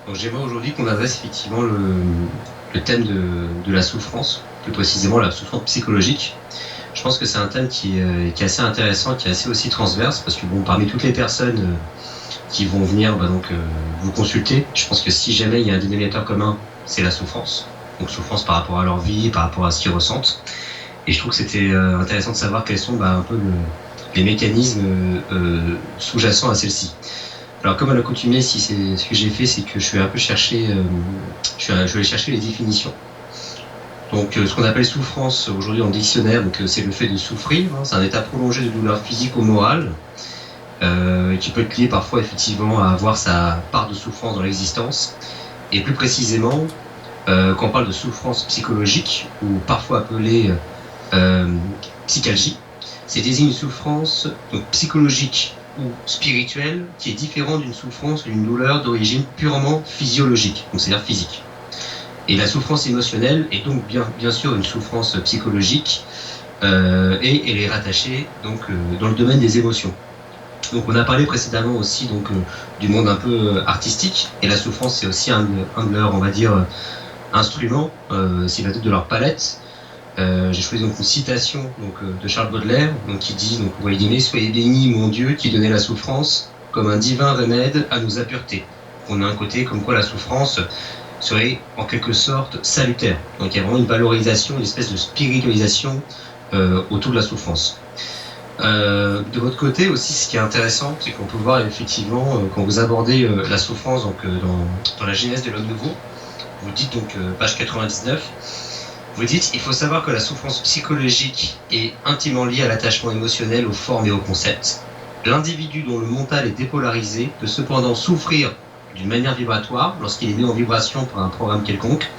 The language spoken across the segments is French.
Donc j'aimerais aujourd'hui qu'on adresse effectivement le thème de la souffrance, plus précisément la souffrance psychologique. Je pense que c'est un thème qui est assez intéressant, qui est assez aussi transverse, parce que bon, parmi toutes les personnes qui vont venir vous consulter, je pense que si jamais il y a un dénominateur commun, c'est la souffrance. Donc souffrance par rapport à leur vie, par rapport à ce qu'ils ressentent. Et je trouve que c'était intéressant de savoir quels sont un peu les mécanismes sous-jacents à celle-ci. Alors comme à l'accoutumée, si c'est ce que j'ai fait, c'est que je suis un peu cherché, je vais aller chercher les définitions. Donc ce qu'on appelle souffrance aujourd'hui en dictionnaire, donc c'est le fait de souffrir, hein, c'est un état prolongé de douleur physique ou morale, qui peut être lié parfois effectivement à avoir sa part de souffrance dans l'existence. Et plus précisément, quand on parle de souffrance psychologique, ou parfois appelée psychalgie, c'est désigne une souffrance donc, psychologique ou spirituelle qui est différente d'une souffrance ou d'une douleur d'origine purement physiologique, donc c'est-à-dire physique. Et la souffrance émotionnelle est donc bien sûr une souffrance psychologique et elle est rattachée donc dans le domaine des émotions. Donc on a parlé précédemment aussi donc du monde un peu artistique, et la souffrance c'est aussi un de leurs, on va dire, instruments, c'est la tête de leur palette. J'ai choisi donc une citation de Charles Baudelaire, qui dit, donc vous voyez aimer, soyez béni mon Dieu qui donnait la souffrance comme un divin remède à nos impuretés. On a un côté comme quoi la souffrance serait en quelque sorte salutaire. Donc il y a vraiment une valorisation, une espèce de spiritualisation autour de la souffrance. De votre côté aussi, ce qui est intéressant, c'est qu'on peut voir effectivement quand vous abordez la souffrance dans la Genèse de l'homme nouveau, vous dites donc page 99, vous dites il faut savoir que la souffrance psychologique est intimement liée à l'attachement émotionnel aux formes et aux concepts. L'individu dont le mental est dépolarisé peut cependant souffrir d'une manière vibratoire lorsqu'il est mis en vibration par un programme quelconque,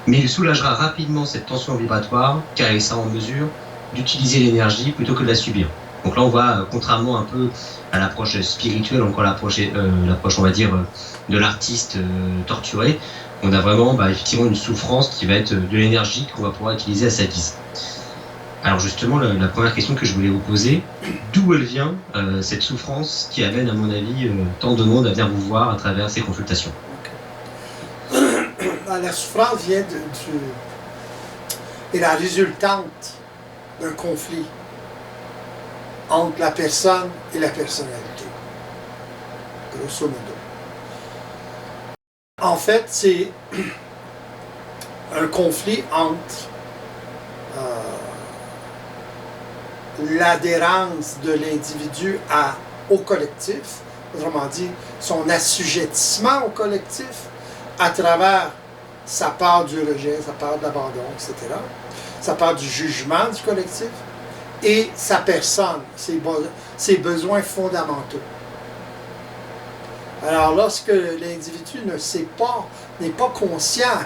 mais il soulagera rapidement cette tension vibratoire car il sera en mesure d'utiliser l'énergie plutôt que de la subir. Donc là on voit, contrairement un peu à l'approche spirituelle, encore l'approche on va dire de l'artiste torturé, on a vraiment effectivement une souffrance qui va être de l'énergie qu'on va pouvoir utiliser à sa guise. Alors justement, la première question que je voulais vous poser, d'où elle vient cette souffrance qui amène à mon avis tant de monde à venir vous voir à travers ces consultations? La souffrance vient est la résultante d'un conflit entre la personne et la personnalité, grosso modo. En fait, c'est un conflit entre l'adhérence de l'individu au collectif, autrement dit, son assujettissement au collectif, à travers sa part du rejet, sa part de l'abandon, etc., sa part du jugement du collectif, et sa personne, ses besoins fondamentaux. Alors, lorsque l'individu n'est pas conscient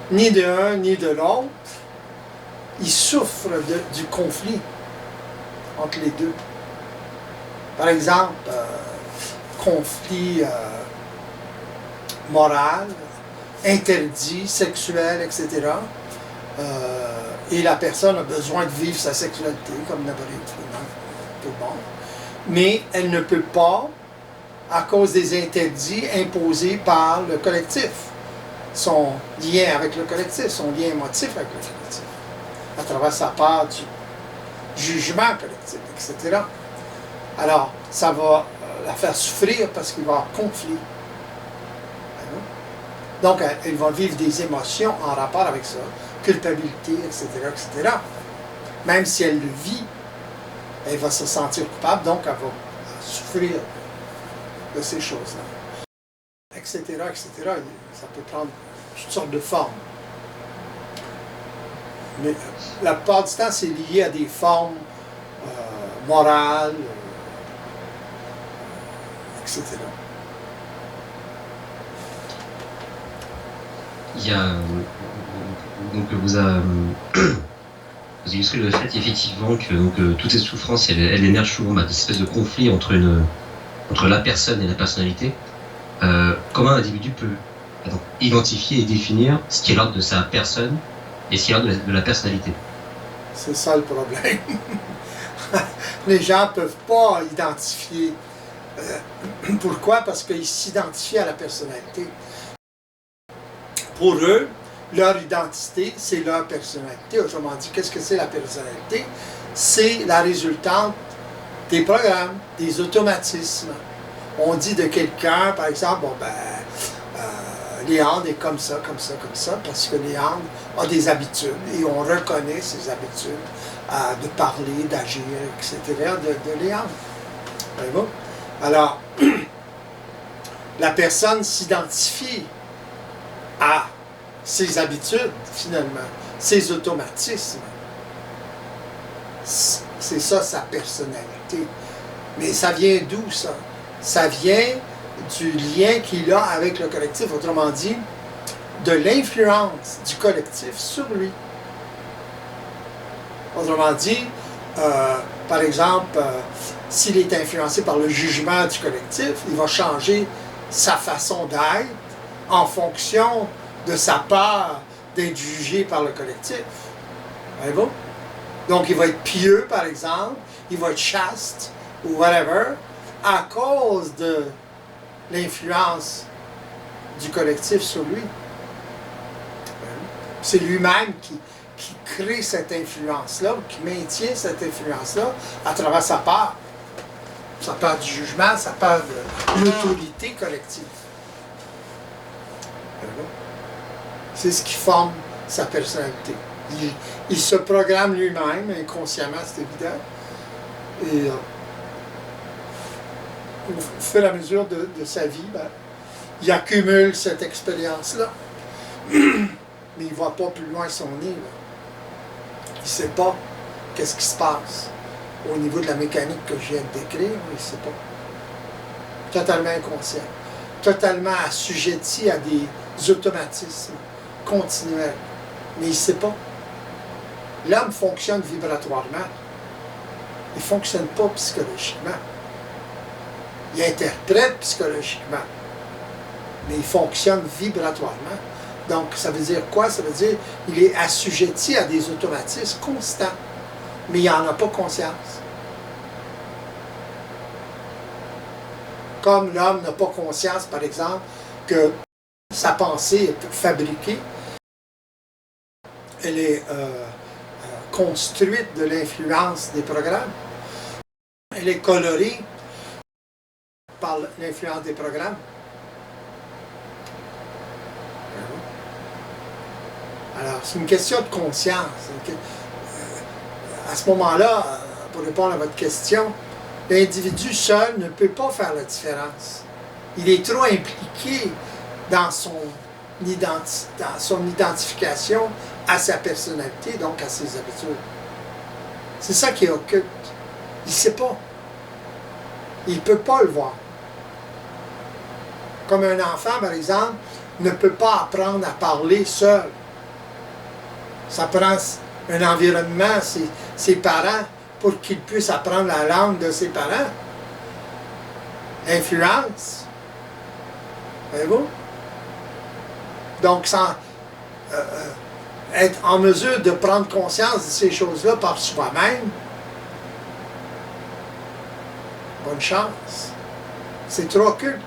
ni de l'un ni de l'autre, il souffre du conflit entre les deux. Par exemple, conflit moral, interdit, sexuel, etc. Et la personne a besoin de vivre sa sexualité comme n'importe tout le monde. Mais elle ne peut pas, à cause des interdits imposés par le collectif, son lien avec le collectif, son lien émotif avec le collectif, à travers sa part du jugement collectif, etc. Alors, ça va la faire souffrir parce qu'il va y avoir conflit. Donc, elle va vivre des émotions en rapport avec ça, culpabilité, etc., etc. Même si elle le vit, elle va se sentir coupable, donc elle va souffrir de ces choses-là, etc., etc. Ça peut prendre toutes sortes de formes. Mais la plupart du temps, c'est lié à des formes morales, etc. Il y a donc vous a vous illustrez le fait effectivement que toute cette souffrance, elle émerge souvent d'une espèce de conflit entre la personne et la personnalité. Comment un individu peut donc, identifier et définir ce qui est l'ordre de sa personne et ce qui est l'ordre de la personnalité? C'est ça le problème. Les gens ne peuvent pas identifier. Pourquoi? Parce qu'ils s'identifient à la personnalité. Pour eux, leur identité, c'est leur personnalité. Autrement dit, qu'est-ce que c'est la personnalité? C'est la résultante des programmes, des automatismes. On dit de quelqu'un, par exemple, Léandre est comme ça, parce que Léandre a des habitudes et on reconnaît ses habitudes de parler, d'agir, etc. de Léandre. Voyez-vous? Alors, la personne s'identifie à ses habitudes, finalement, ses automatismes. C'est ça, sa personnalité. Mais ça vient d'où, ça? Ça vient du lien qu'il a avec le collectif, autrement dit, de l'influence du collectif sur lui. Autrement dit, par exemple, s'il est influencé par le jugement du collectif, il va changer sa façon d'être en fonction de sa peur d'être jugé par le collectif. Voyez-vous? Donc, il va être pieux, par exemple, il va être chaste, ou whatever, à cause de l'influence du collectif sur lui. C'est lui-même qui crée cette influence-là, qui maintient cette influence-là à travers sa peur. Sa peur du jugement, sa peur de l'autorité collective. C'est ce qui forme sa personnalité. Il se programme lui-même, inconsciemment, c'est évident. Et au fur et à mesure de sa vie, il accumule cette expérience-là. Mais il ne voit pas plus loin son nez. Il ne sait pas qu'est-ce qui se passe au niveau de la mécanique que je viens de décrire. Il ne sait pas. Totalement inconscient. Totalement assujetti à des automatismes continuels. Mais il ne sait pas. L'homme fonctionne vibratoirement. Il ne fonctionne pas psychologiquement. Il interprète psychologiquement. Mais il fonctionne vibratoirement. Donc, ça veut dire quoi? Ça veut dire qu'il est assujetti à des automatismes constants. Mais il n'en a pas conscience. Comme l'homme n'a pas conscience, par exemple, que sa pensée est fabriquée, elle est construite de l'influence des programmes. Elle est colorée par l'influence des programmes. Alors, c'est une question de conscience. À ce moment-là, pour répondre à votre question, l'individu seul ne peut pas faire la différence. Il est trop impliqué dans son identification à sa personnalité, donc à ses habitudes. C'est ça qui est occulte. Il ne sait pas. Il ne peut pas le voir. Comme un enfant, par exemple, ne peut pas apprendre à parler seul. Ça prend un environnement, ses parents, pour qu'il puisse apprendre la langue de ses parents. Influence. Voyez-vous? Donc, sans être en mesure de prendre conscience de ces choses-là par soi-même, bonne chance. C'est trop occulte.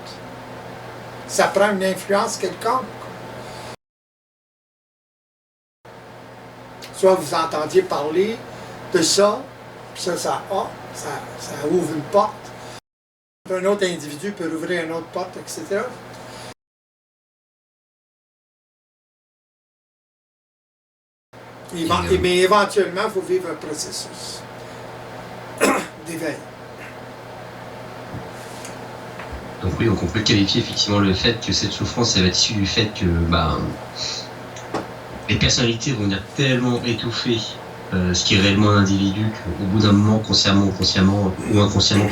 Ça prend une influence quelconque. Soit vous entendiez parler de ça, puis ça ouvre une porte. Un autre individu peut ouvrir une autre porte, etc. Mais éventuellement, il faut vivre un processus d'éveil. Donc oui, donc on peut qualifier effectivement le fait que cette souffrance, elle va être issue du fait que les personnalités vont venir tellement étouffer ce qui est réellement un individu qu'au bout d'un moment, consciemment ou inconsciemment,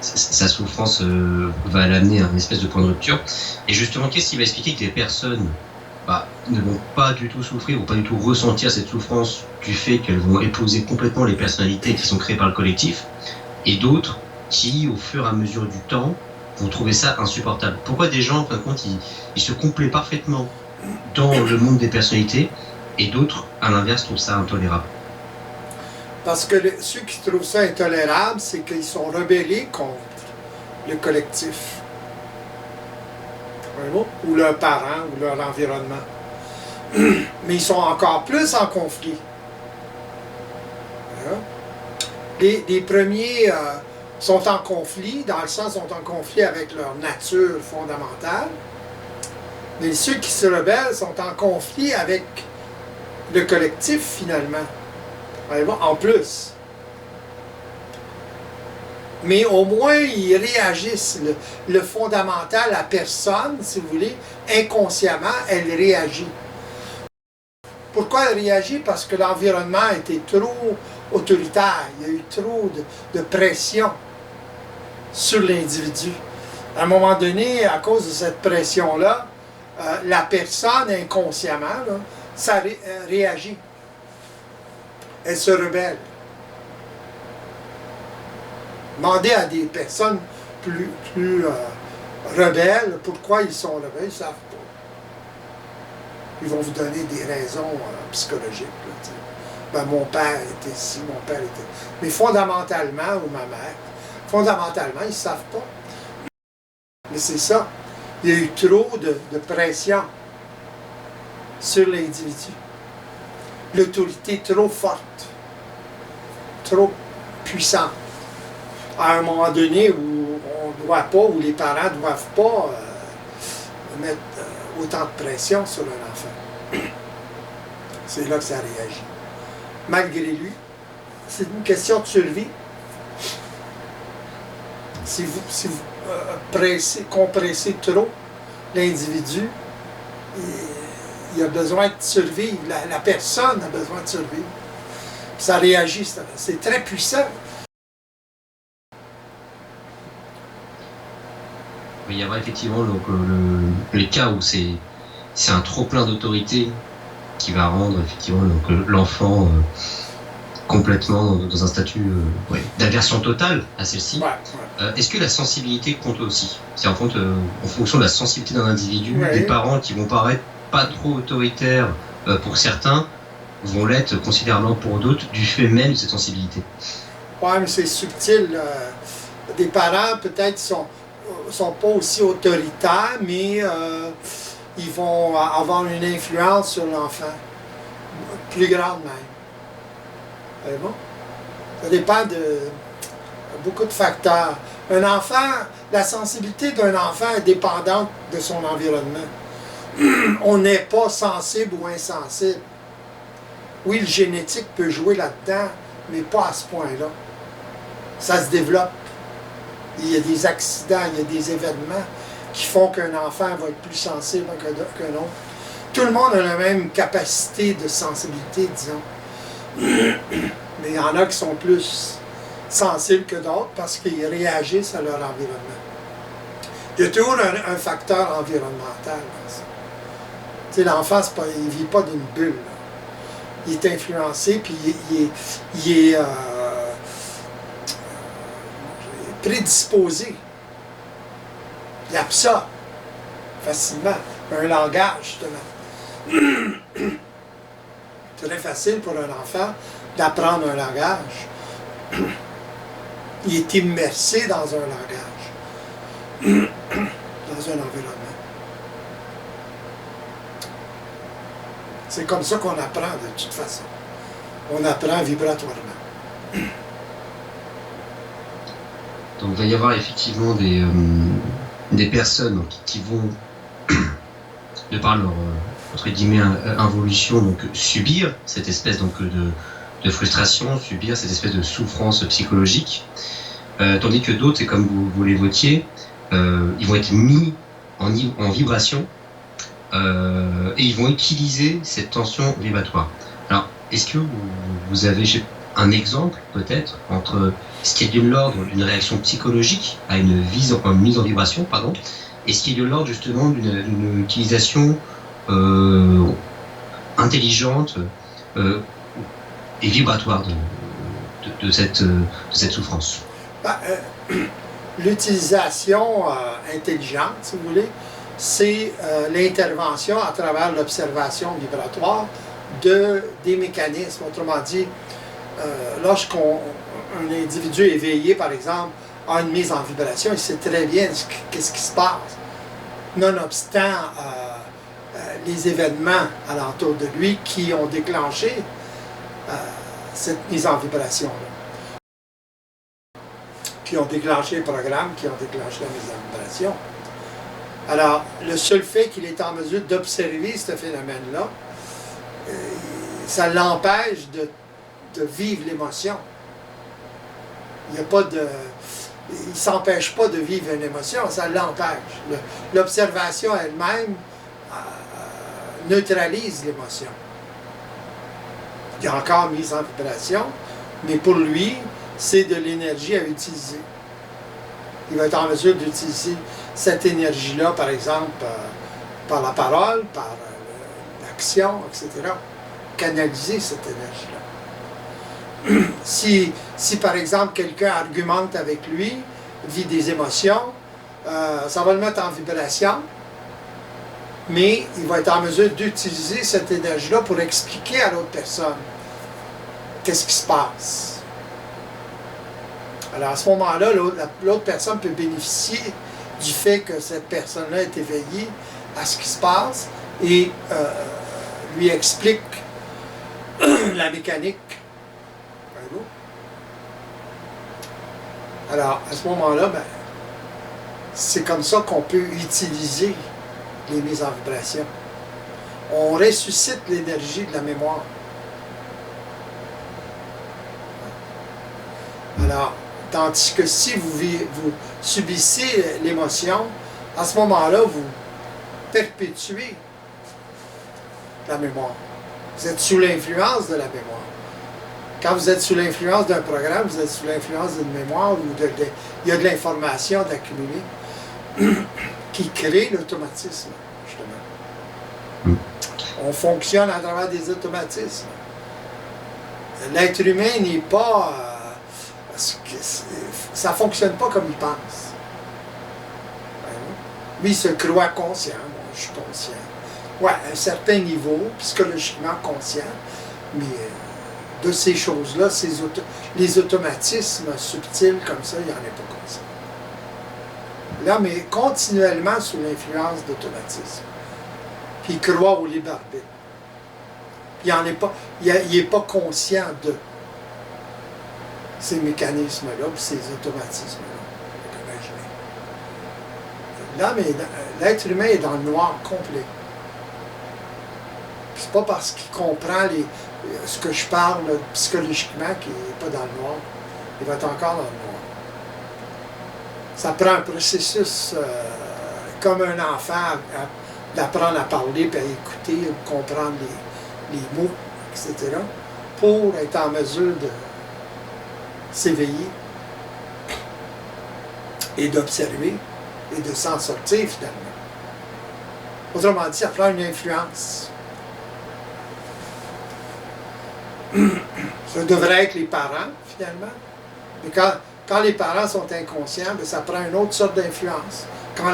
sa souffrance va l'amener à une espèce de point de rupture. Et justement, qu'est-ce qui va expliquer que des personnes ne vont pas du tout souffrir ou pas du tout ressentir cette souffrance du fait qu'elles vont épouser complètement les personnalités qui sont créées par le collectif, et d'autres qui, au fur et à mesure du temps, vont trouver ça insupportable. Pourquoi des gens, en fin de compte, ils se complaient parfaitement dans le monde des personnalités, et d'autres, à l'inverse, trouvent ça intolérable? Parce que ceux qui trouvent ça intolérable, c'est qu'ils sont rebellés contre le collectif. Ou leurs parents, ou leur environnement. Mais ils sont encore plus en conflit. Les premiers sont en conflit, dans le sens sont en conflit avec leur nature fondamentale. Mais ceux qui se rebellent sont en conflit avec le collectif, finalement. En plus. Mais au moins, ils réagissent. Le fondamental, la personne, si vous voulez, inconsciemment, elle réagit. Pourquoi elle réagit? Parce que l'environnement était trop autoritaire. Il y a eu trop de pression sur l'individu. À un moment donné, à cause de cette pression-là, la personne, inconsciemment, là, ça réagit. Elle se rebelle. Demandez à des personnes plus rebelles pourquoi ils sont rebelles, ils ne savent pas. Ils vont vous donner des raisons psychologiques. Là, mon père était ci, mon père était... Mais fondamentalement, ou ma mère, fondamentalement, ils ne savent pas. Mais c'est ça. Il y a eu trop de pression sur l'individu. L'autorité trop forte, trop puissante. À un moment donné où on ne doit pas, où les parents ne doivent pas mettre autant de pression sur un enfant. C'est là que ça réagit. Malgré lui, c'est une question de survie. Si vous compressez trop l'individu, il a besoin de survivre. La personne a besoin de survivre. Ça réagit. C'est très puissant. Il y aura effectivement donc, les cas où c'est un trop-plein d'autorité qui va rendre effectivement l'enfant complètement dans un statut d'aversion totale à celle-ci. Est-ce que la sensibilité compte aussi? C'est en fonction de la sensibilité d'un individu, des parents qui vont paraître pas trop autoritaires pour certains vont l'être considérablement pour d'autres du fait même de cette sensibilité. Oui, mais c'est subtil. Des parents peut-être sont pas aussi autoritaires, mais ils vont avoir une influence sur l'enfant, plus grande même. Bon? Ça dépend de beaucoup de facteurs. Un enfant, la sensibilité d'un enfant est dépendante de son environnement. On n'est pas sensible ou insensible. Oui, le génétique peut jouer là-dedans, mais pas à ce point-là. Ça se développe. Il y a des accidents, il y a des événements qui font qu'un enfant va être plus sensible qu'un autre. Tout le monde a la même capacité de sensibilité, disons. Mais il y en a qui sont plus sensibles que d'autres parce qu'ils réagissent à leur environnement. Il y a toujours un facteur environnemental. Tu sais, l'enfant, il ne vit pas d'une bulle. Là. Il est influencé, puis il est prédisposé. Il absorbe facilement un langage, justement. C'est très facile pour un enfant d'apprendre un langage. Il est immersé dans un langage, dans un environnement. C'est comme ça qu'on apprend de toute façon. On apprend vibratoirement. Donc il va y avoir effectivement des personnes qui vont, de par leur entre guillemets involution, donc subir cette espèce donc de frustration, subir cette espèce de souffrance psychologique, tandis que d'autres, et comme vous l'évoquiez, ils vont être mis en vibration et ils vont utiliser cette tension vibratoire. Alors, est-ce que vous avez un exemple peut-être entre ce qui est de l'ordre d'une réaction psychologique à une mise en vibration, et ce qui est de l'ordre justement d'une utilisation intelligente et vibratoire de cette souffrance. Ben, l'utilisation intelligente, si vous voulez, c'est l'intervention à travers l'observation vibratoire des mécanismes. Autrement dit, lorsqu'un individu éveillé, par exemple, a une mise en vibration, il sait très bien qu'est-ce qui se passe. Nonobstant les événements alentour de lui qui ont déclenché cette mise en vibration-là. Qui ont déclenché le programme, qui ont déclenché la mise en vibration. Alors, le seul fait qu'il est en mesure d'observer ce phénomène-là, ça l'empêche de vivre l'émotion. Il ne s'empêche pas de vivre une émotion, ça l'empêche. L'observation elle-même neutralise l'émotion. Il y a encore mise en vibration, mais pour lui, c'est de l'énergie à utiliser. Il va être en mesure d'utiliser cette énergie-là, par exemple, par la parole, par l'action, etc. Canaliser cette énergie-là. Si par exemple, quelqu'un argumente avec lui, vit des émotions, ça va le mettre en vibration, mais il va être en mesure d'utiliser cette énergie-là pour expliquer à l'autre personne qu'est-ce qui se passe. Alors à ce moment-là, l'autre personne peut bénéficier du fait que cette personne-là est éveillée à ce qui se passe et lui explique la mécanique. Alors à ce moment-là, ben, c'est comme ça qu'on peut utiliser les mises en vibration. On ressuscite l'énergie de la mémoire. Alors, tandis que si vous subissez l'émotion, à ce moment-là, vous perpétuez la mémoire. Vous êtes sous l'influence de la mémoire. Quand vous êtes sous l'influence d'un programme, vous êtes sous l'influence d'une mémoire où il y a de l'information d'accumuler qui crée l'automatisme, justement. On fonctionne à travers des automatismes. L'être humain n'est pas... ça ne fonctionne pas comme il pense. Lui, il se croit conscient. Moi, je suis conscient. Ouais, à un certain niveau, psychologiquement conscient, mais de ces choses-là, les automatismes subtils comme ça, il n'y en a pas conscient. Là, mais continuellement sous l'influence d'automatisme. Puis il croit au libre arbitre. Puis il n'est pas conscient de ces mécanismes-là, puis ces automatismes-là. Là, mais l'être humain est dans le noir complet. C'est pas parce qu'il comprend ce que je parle psychologiquement qu'il n'est pas dans le noir. Il va être encore dans le noir. Ça prend un processus comme un enfant d'apprendre à parler, puis à écouter, comprendre les mots, etc., pour être en mesure de s'éveiller et d'observer et de s'en sortir finalement. Autrement dit, ça prend une influence. Ça devrait être les parents, finalement. Mais quand les parents sont inconscients, bien, ça prend une autre sorte d'influence. Quand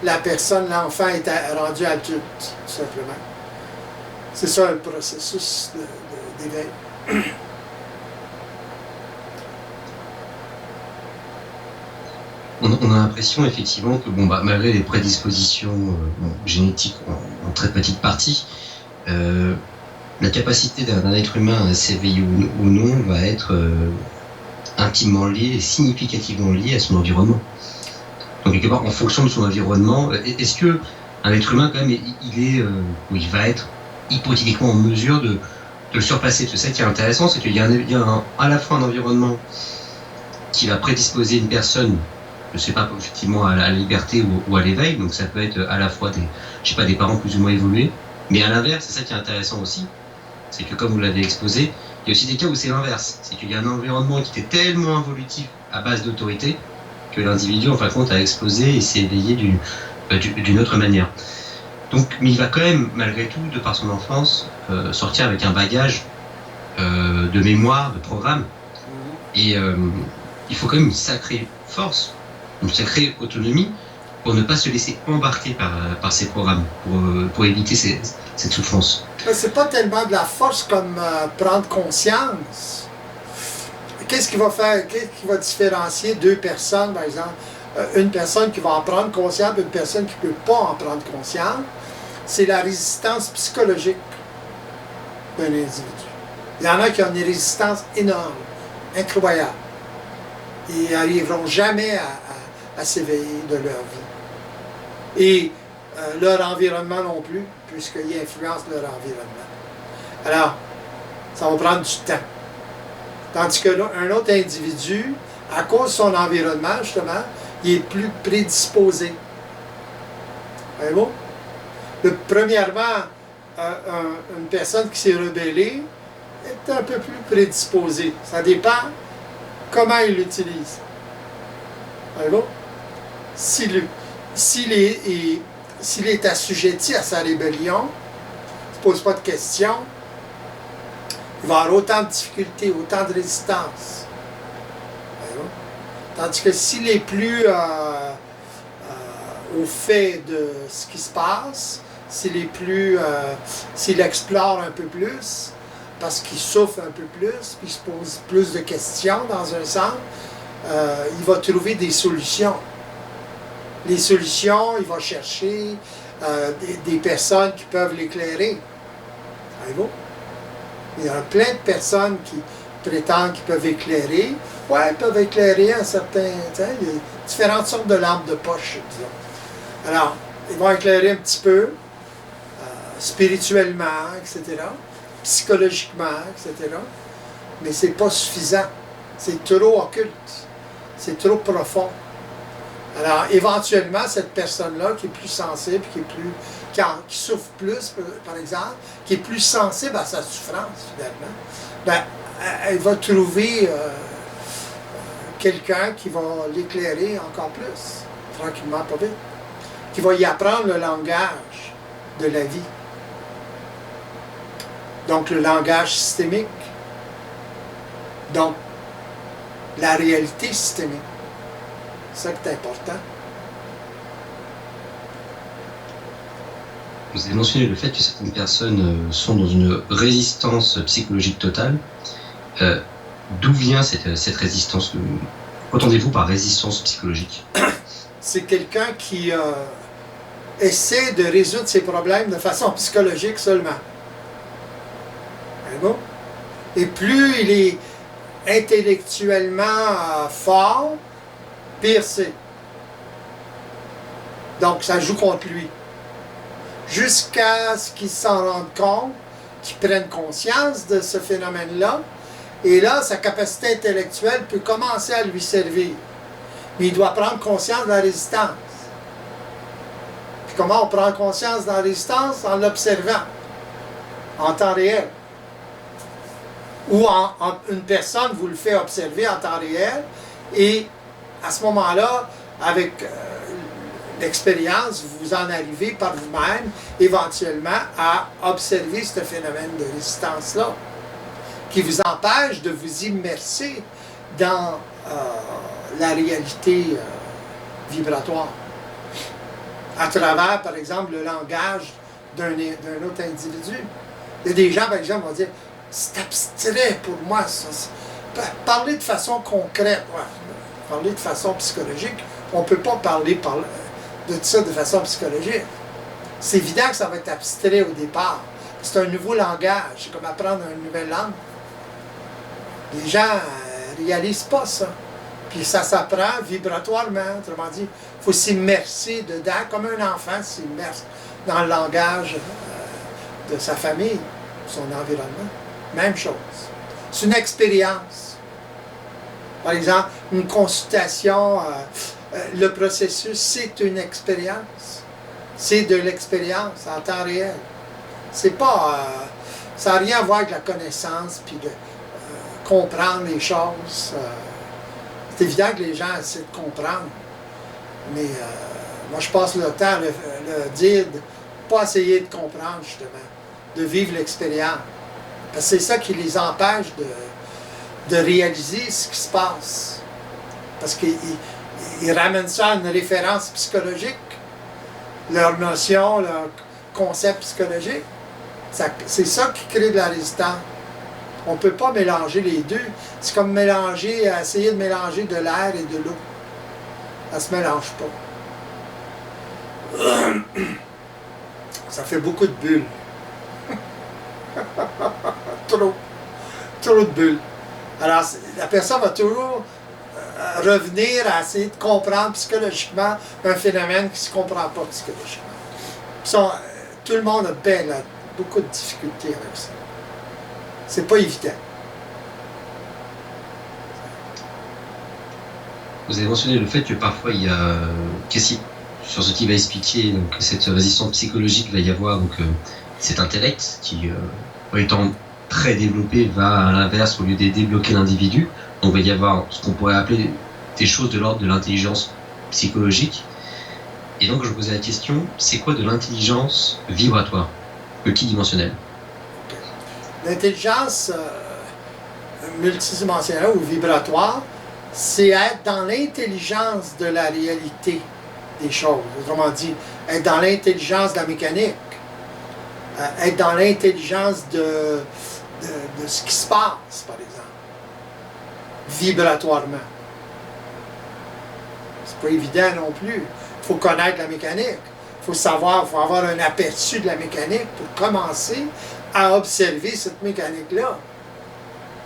la personne, l'enfant est rendu adulte, tout simplement. C'est ça le processus d'éveil. On a l'impression effectivement que malgré les prédispositions génétiques en très petite partie, la capacité d'un être humain à s'éveiller ou non va être intimement liée et significativement liée à son environnement. Donc quelque part, en fonction de son environnement, est-ce que un être humain quand même, il va être hypothétiquement en mesure de le surpasser? C'est ça qui est intéressant, c'est qu'il y a à la fois un environnement qui va prédisposer une personne, je ne sais pas, effectivement, à la liberté ou à l'éveil, donc ça peut être à la fois des parents plus ou moins évolués, mais à l'inverse, c'est ça qui est intéressant aussi, c'est que comme vous l'avez exposé, il y a aussi des cas où c'est l'inverse, c'est qu'il y a un environnement qui était tellement involutif à base d'autorité que l'individu, en fin de compte, a explosé et s'est éveillé d'une autre manière. Donc, mais il va quand même, malgré tout, de par son enfance, sortir avec un bagage de mémoire, de programme. Et il faut quand même une sacrée force, une sacrée autonomie pour ne pas se laisser embarquer par ces programmes, pour éviter cette souffrance. C'est pas tellement de la force comme prendre conscience. Qu'est-ce qui va différencier deux personnes, par exemple? Une personne qui va en prendre conscience et une personne qui ne peut pas en prendre conscience, c'est la résistance psychologique d'un individu. Il y en a qui ont une résistance énorme, incroyable. Ils n'arriveront jamais à s'éveiller de leur vie. Et leur environnement non plus, puisqu'il influence leur environnement. Alors, ça va prendre du temps. Tandis qu'un autre individu, à cause de son environnement, justement, il est plus prédisposé. Voyez-vous? Premièrement, une personne qui s'est rebellée est un peu plus prédisposée. Ça dépend comment il l'utilise. Voyez-vous? S'il est assujetti à sa rébellion, il ne pose pas de questions, il va avoir autant de difficultés, autant de résistance. Tandis que s'il est plus au fait de ce qui se passe, s'il explore un peu plus, parce qu'il souffre un peu plus, puis il se pose plus de questions dans un sens, il va trouver des solutions. Les solutions, il va chercher des personnes qui peuvent l'éclairer. Voyez-vous? Il y a plein de personnes qui prétendent qu'ils peuvent éclairer. Oui, ils peuvent éclairer un certain... Il y a différentes sortes de lampes de poche, disons. Alors, ils vont éclairer un petit peu, spirituellement, etc., psychologiquement, etc., mais c'est pas suffisant. C'est trop occulte. C'est trop profond. Alors, éventuellement, cette personne-là, qui est plus sensible, qui souffre plus, par exemple, qui est plus sensible à sa souffrance, finalement, ben, elle va trouver quelqu'un qui va l'éclairer encore plus, tranquillement, pas vite, qui va y apprendre le langage de la vie. Donc, le langage systémique. Donc, la réalité systémique. C'est ça qui est important. Vous avez mentionné le fait que certaines personnes sont dans une résistance psychologique totale. D'où vient cette résistance? Qu'entendez-vous par résistance psychologique? C'est quelqu'un qui essaie de résoudre ses problèmes de façon psychologique seulement. Bon? Et plus il est intellectuellement fort, pire c'est. Donc ça joue contre lui. Jusqu'à ce qu'il s'en rende compte, qu'il prenne conscience de ce phénomène-là, et là, sa capacité intellectuelle peut commencer à lui servir. Mais il doit prendre conscience de la résistance. Puis comment on prend conscience de la résistance? En l'observant, en temps réel. Ou une personne vous le fait observer en temps réel, et à ce moment-là, avec l'expérience, vous en arrivez par vous-même, éventuellement, à observer ce phénomène de résistance-là, qui vous empêche de vous immerser dans la réalité vibratoire. À travers, par exemple, le langage d'un autre individu. Il y a des gens, par exemple, vont dire « c'est abstrait pour moi, ça. » Parler de façon concrète, ouais. Parler de façon psychologique, on ne peut pas parler de ça de façon psychologique. C'est évident que ça va être abstrait au départ. C'est un nouveau langage, c'est comme apprendre une nouvelle langue. Les gens ne réalisent pas ça. Puis ça s'apprend vibratoirement, autrement dit, il faut s'immerser dedans, comme un enfant s'immerse dans le langage de sa famille, son environnement. Même chose. C'est une expérience. Par exemple, une consultation, le processus, c'est une expérience. C'est de l'expérience en temps réel. C'est pas... ça n'a rien à voir avec la connaissance, puis de comprendre les choses. C'est évident que les gens essaient de comprendre. Mais moi, je passe le temps à le dire pas essayer de comprendre, justement, de vivre l'expérience. Parce que c'est ça qui les empêche de réaliser ce qui se passe. Parce qu'ils ramènent ça à une référence psychologique, leur notion, leur concept psychologique. C'est ça qui crée de la résistance. On ne peut pas mélanger les deux. C'est comme essayer de mélanger de l'air et de l'eau. Ça ne se mélange pas. Ça fait beaucoup de bulles. Trop de bulles. Alors, la personne va toujours revenir à essayer de comprendre psychologiquement un phénomène qui ne se comprend pas psychologiquement. Ça, tout le monde a beaucoup de difficultés avec ça. C'est pas évident. Vous avez mentionné le fait que parfois il y a, sur ce qui va expliquer donc, cette résistance psychologique, va y avoir donc, cet intellect qui, étant très développé, va à l'inverse, au lieu de débloquer l'individu. Donc il va y avoir ce qu'on pourrait appeler des choses de l'ordre de l'intelligence psychologique. Et donc je vous posais la question, c'est quoi de l'intelligence vibratoire, multidimensionnelle? L'intelligence multidimensionnelle ou vibratoire, c'est être dans l'intelligence de la réalité des choses. Autrement dit, être dans l'intelligence de la mécanique, être dans l'intelligence de ce qui se passe, par exemple, vibratoirement. C'est pas évident non plus. Il faut connaître la mécanique. Il faut savoir, il faut avoir un aperçu de la mécanique pour commencer à observer cette mécanique-là.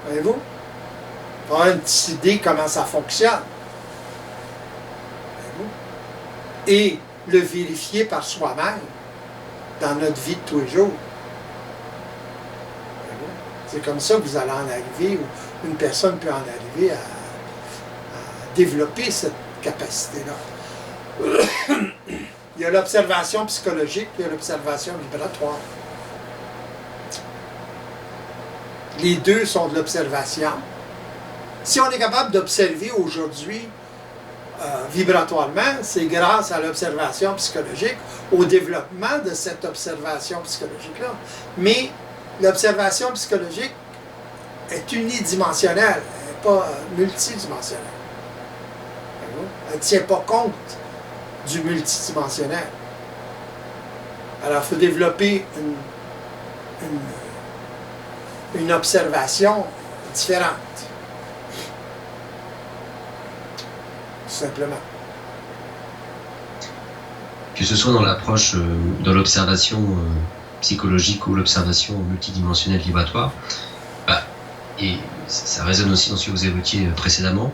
Voyez-vous? Il faut avoir une petite idée comment ça fonctionne. Voyez-vous? Et le vérifier par soi-même dans notre vie de tous les jours. C'est comme ça que vous allez en arriver, ou une personne peut en arriver à développer cette capacité-là. Il y a l'observation psychologique, il y a l'observation vibratoire. Les deux sont de l'observation. Si on est capable d'observer aujourd'hui vibratoirement, c'est grâce à l'observation psychologique, au développement de cette observation psychologique-là. Mais l'observation psychologique est unidimensionnelle, elle n'est pas multidimensionnelle. Elle ne tient pas compte du multidimensionnel. Alors, il faut développer une observation différente. Tout simplement. Que ce soit dans l'approche, dans l'observation psychologique ou l'observation multidimensionnelle vibratoire, et ça résonne aussi dans ce que vous évoquiez précédemment,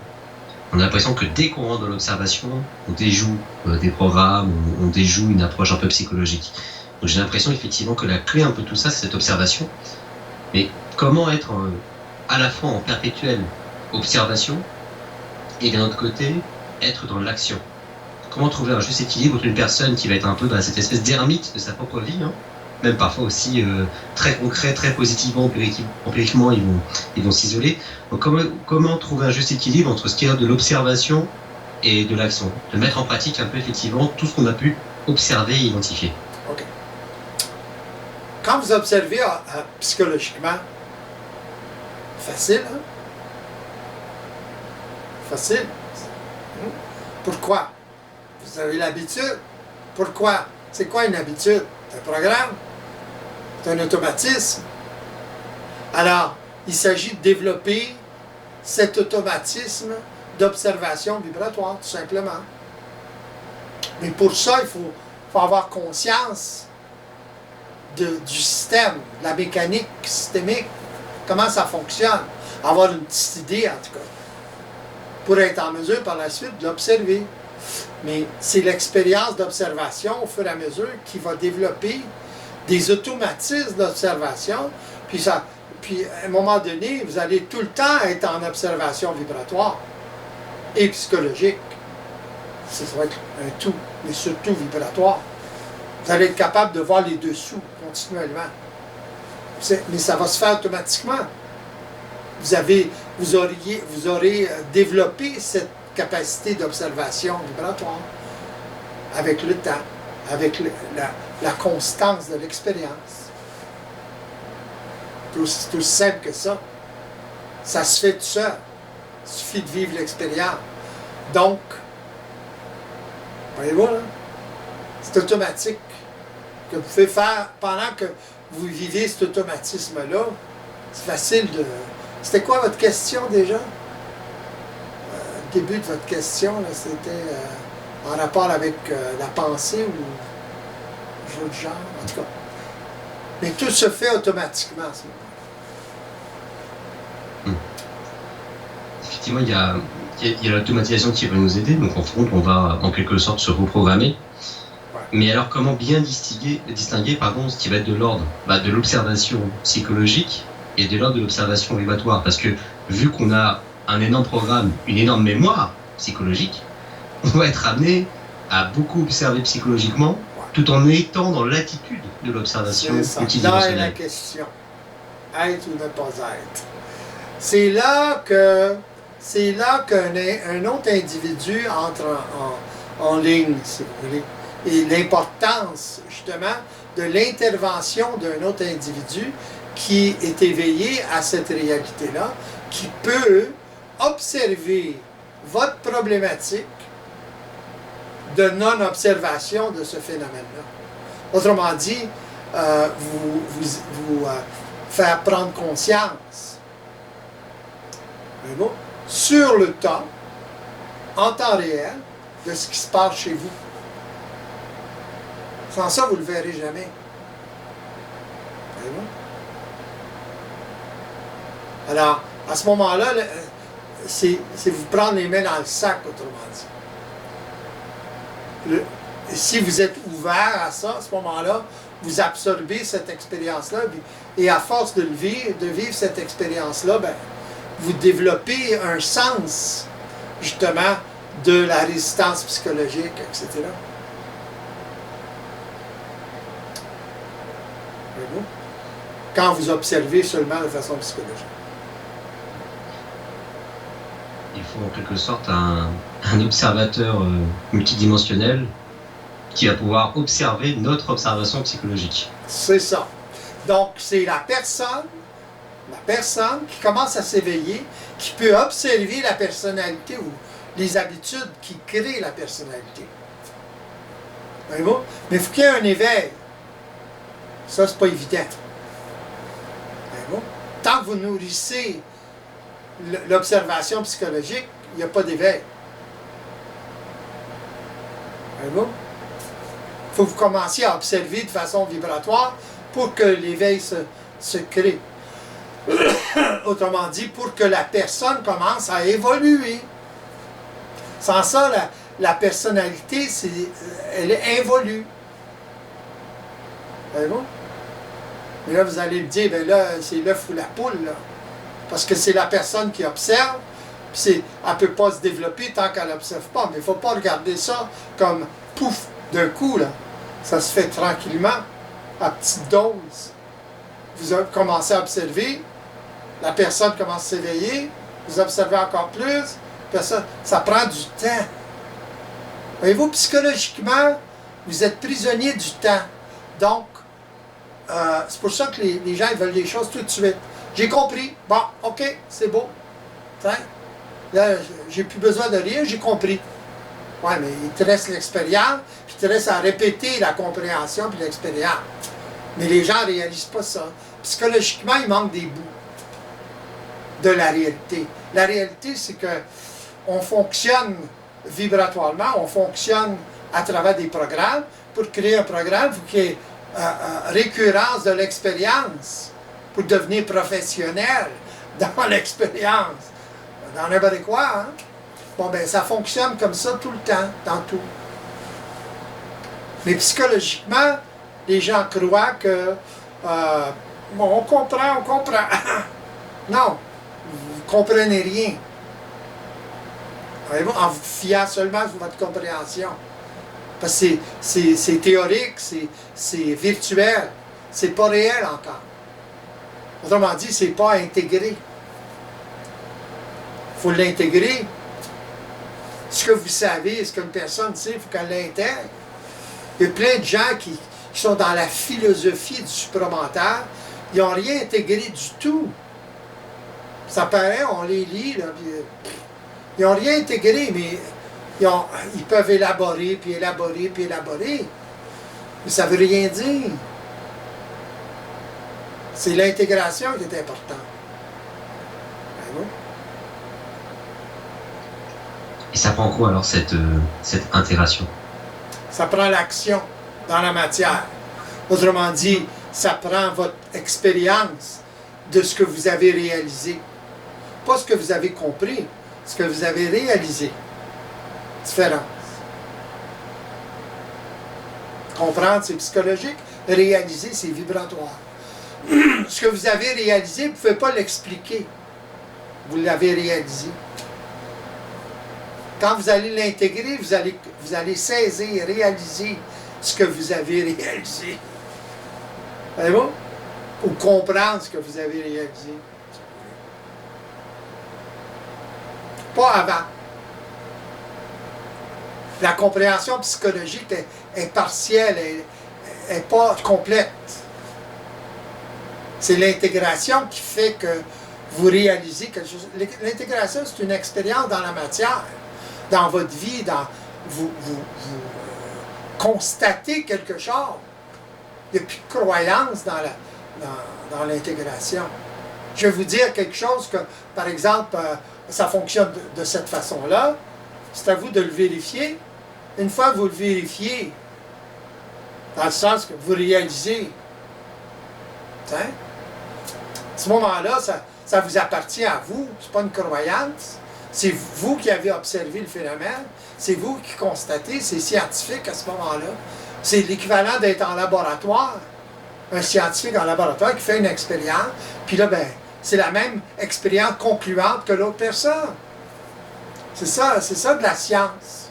on a l'impression que dès qu'on rentre dans l'observation, on déjoue des programmes, on déjoue une approche un peu psychologique. Donc j'ai l'impression effectivement que la clé un peu de tout ça, c'est cette observation. Mais comment être à la fois en perpétuelle observation et d'un autre côté, être dans l'action? Comment trouver un juste équilibre entre une personne qui va être un peu dans cette espèce d'ermite de sa propre vie, hein, même parfois aussi très concret, très positivement, empiriquement, ils vont s'isoler. Donc comment trouver un juste équilibre entre ce qui est de l'observation et de l'action, de mettre en pratique un peu effectivement tout ce qu'on a pu observer et identifier. OK. Quand vous observez psychologiquement, facile, hein? Facile. Pourquoi? Vous avez l'habitude. Pourquoi? C'est quoi une habitude? C'est un programme? C'est un automatisme? Alors, il s'agit de développer cet automatisme d'observation vibratoire, tout simplement. Mais pour ça, il faut avoir conscience du système, de la mécanique systémique, comment ça fonctionne, avoir une petite idée en tout cas, pour être en mesure par la suite de l'observer. Mais c'est l'expérience d'observation au fur et à mesure qui va développer des automatismes d'observation, puis à un moment donné, vous allez tout le temps être en observation vibratoire et psychologique. Ça va être un tout, mais surtout vibratoire. Vous allez être capable de voir les dessous continuellement. Mais ça va se faire automatiquement. Vous aurez développé cette capacité d'observation vibratoire avec le temps, avec la constance de l'expérience. C'est aussi simple que ça. Ça se fait tout seul. Il suffit de vivre l'expérience. Donc, voyez-vous, là, c'est automatique. Que vous pouvez faire pendant que vous vivez cet automatisme-là. C'est facile de... C'était quoi votre question déjà? Le début de votre question, là, c'était en rapport avec la pensée ou jeu de genre, en tout cas. Mais tout se fait automatiquement à ce moment-là. Effectivement, il y a l'automatisation qui va nous aider, donc en fond, on va en quelque sorte se reprogrammer. Ouais. Mais alors, comment bien distinguer ce qui va être de l'ordre de l'observation psychologique et de l'ordre de l'observation vibratoire? Parce que vu qu'on a un énorme programme, une énorme mémoire psychologique, on va être amené à beaucoup observer psychologiquement, tout en étant dans l'attitude de l'observation multidimensionnelle. Là est la question. Être ou ne pas être. C'est là qu'un autre individu entre en ligne, si vous voulez. Et l'importance, justement, de l'intervention d'un autre individu qui est éveillé à cette réalité-là, qui peut observer votre problématique de non-observation de ce phénomène-là. Autrement dit, vous faire prendre conscience sur le temps, en temps réel, de ce qui se passe chez vous. Sans ça, vous ne le verrez jamais. Voyez-vous? Alors, à ce moment-là, c'est vous prendre les mains dans le sac, autrement dit. Si vous êtes ouvert à ça, à ce moment-là, vous absorbez cette expérience-là, et à force de vivre cette expérience-là, ben, vous développez un sens, justement, de la résistance psychologique, etc. Voyez-vous? Quand vous observez seulement de façon psychologique. Il faut en quelque sorte un observateur multidimensionnel qui va pouvoir observer notre observation psychologique. C'est ça. Donc, c'est la personne qui commence à s'éveiller, qui peut observer la personnalité ou les habitudes qui créent la personnalité. Voyez-vous? Mais il faut qu'il y ait un éveil. Ça, c'est pas évident. Voyez-vous? Tant que vous nourrissez l'observation psychologique, il n'y a pas d'éveil. Voyez-vous? Il faut que vous commenciez à observer de façon vibratoire pour que l'éveil se crée. Autrement dit, pour que la personne commence à évoluer. Sans ça, la personnalité, elle involue. Voyez-vous? Mais là, vous allez me dire, ben là, c'est l'œuf ou la poule, là. Parce que c'est la personne qui observe, puis elle ne peut pas se développer tant qu'elle n'observe pas. Mais il ne faut pas regarder ça comme pouf, d'un coup, là. Ça se fait tranquillement, à petite dose. Vous commencez à observer, la personne commence à s'éveiller, vous observez encore plus, ça prend du temps. Voyez-vous, psychologiquement, vous êtes prisonnier du temps. Donc, c'est pour ça que les gens ils veulent des choses tout de suite. J'ai compris. Bon, OK, c'est beau. T'sais? Là, j'ai plus besoin de rien, j'ai compris. Ouais, mais il te reste l'expérience, puis il te reste à répéter la compréhension puis l'expérience. Mais les gens ne réalisent pas ça. Psychologiquement, il manque des bouts de la réalité. La réalité, c'est que on fonctionne vibratoirement, on fonctionne à travers des programmes. Pour créer un programme, il faut qu'il y ait récurrence de l'expérience pour devenir professionnel dans l'expérience. Dans n'importe quoi, hein? Bon, ben, ça fonctionne comme ça tout le temps, dans tout. Mais psychologiquement, les gens croient que bon, on comprend. Non, vous ne comprenez rien. En vous fiant seulement sur votre compréhension. Parce que c'est théorique, c'est virtuel, c'est pas réel encore. Autrement dit, c'est pas intégré. Il faut l'intégrer. Ce que vous savez, ce qu'une personne sait, il faut qu'elle l'intègre. Il y a plein de gens qui sont dans la philosophie du supramental, ils n'ont rien intégré du tout. Ça paraît, on les lit, là, puis, ils n'ont rien intégré, mais ils peuvent élaborer, puis élaborer, puis élaborer. Mais ça ne veut rien dire. C'est l'intégration qui est importante. Et ça prend quoi alors cette intégration? Ça prend l'action dans la matière. Autrement dit, ça prend votre expérience de ce que vous avez réalisé. Pas ce que vous avez compris, ce que vous avez réalisé. Différence. Comprendre, c'est psychologique. Réaliser, c'est vibratoire. Ce que vous avez réalisé, vous ne pouvez pas l'expliquer. Vous l'avez réalisé. Quand vous allez l'intégrer, vous allez saisir, réaliser ce que vous avez réalisé. Allez-vous? Ou comprendre ce que vous avez réalisé. Pas avant. La compréhension psychologique est partielle, elle n'est pas complète. C'est l'intégration qui fait que vous réalisez quelque chose. L'intégration, c'est une expérience dans la matière, dans votre vie, vous constatez quelque chose. Il n'y a plus de croyance dans l'intégration. Je vais vous dire quelque chose que, par exemple, ça fonctionne de cette façon-là. C'est à vous de le vérifier. Une fois que vous le vérifiez, dans le sens que vous réalisez, à ce moment-là, ça vous appartient à vous. Ce n'est pas une croyance. C'est vous qui avez observé le phénomène. C'est vous qui constatez. C'est scientifique à ce moment-là. C'est l'équivalent d'être en laboratoire. Un scientifique en laboratoire qui fait une expérience. Puis là, ben, c'est la même expérience concluante que l'autre personne. C'est ça de la science.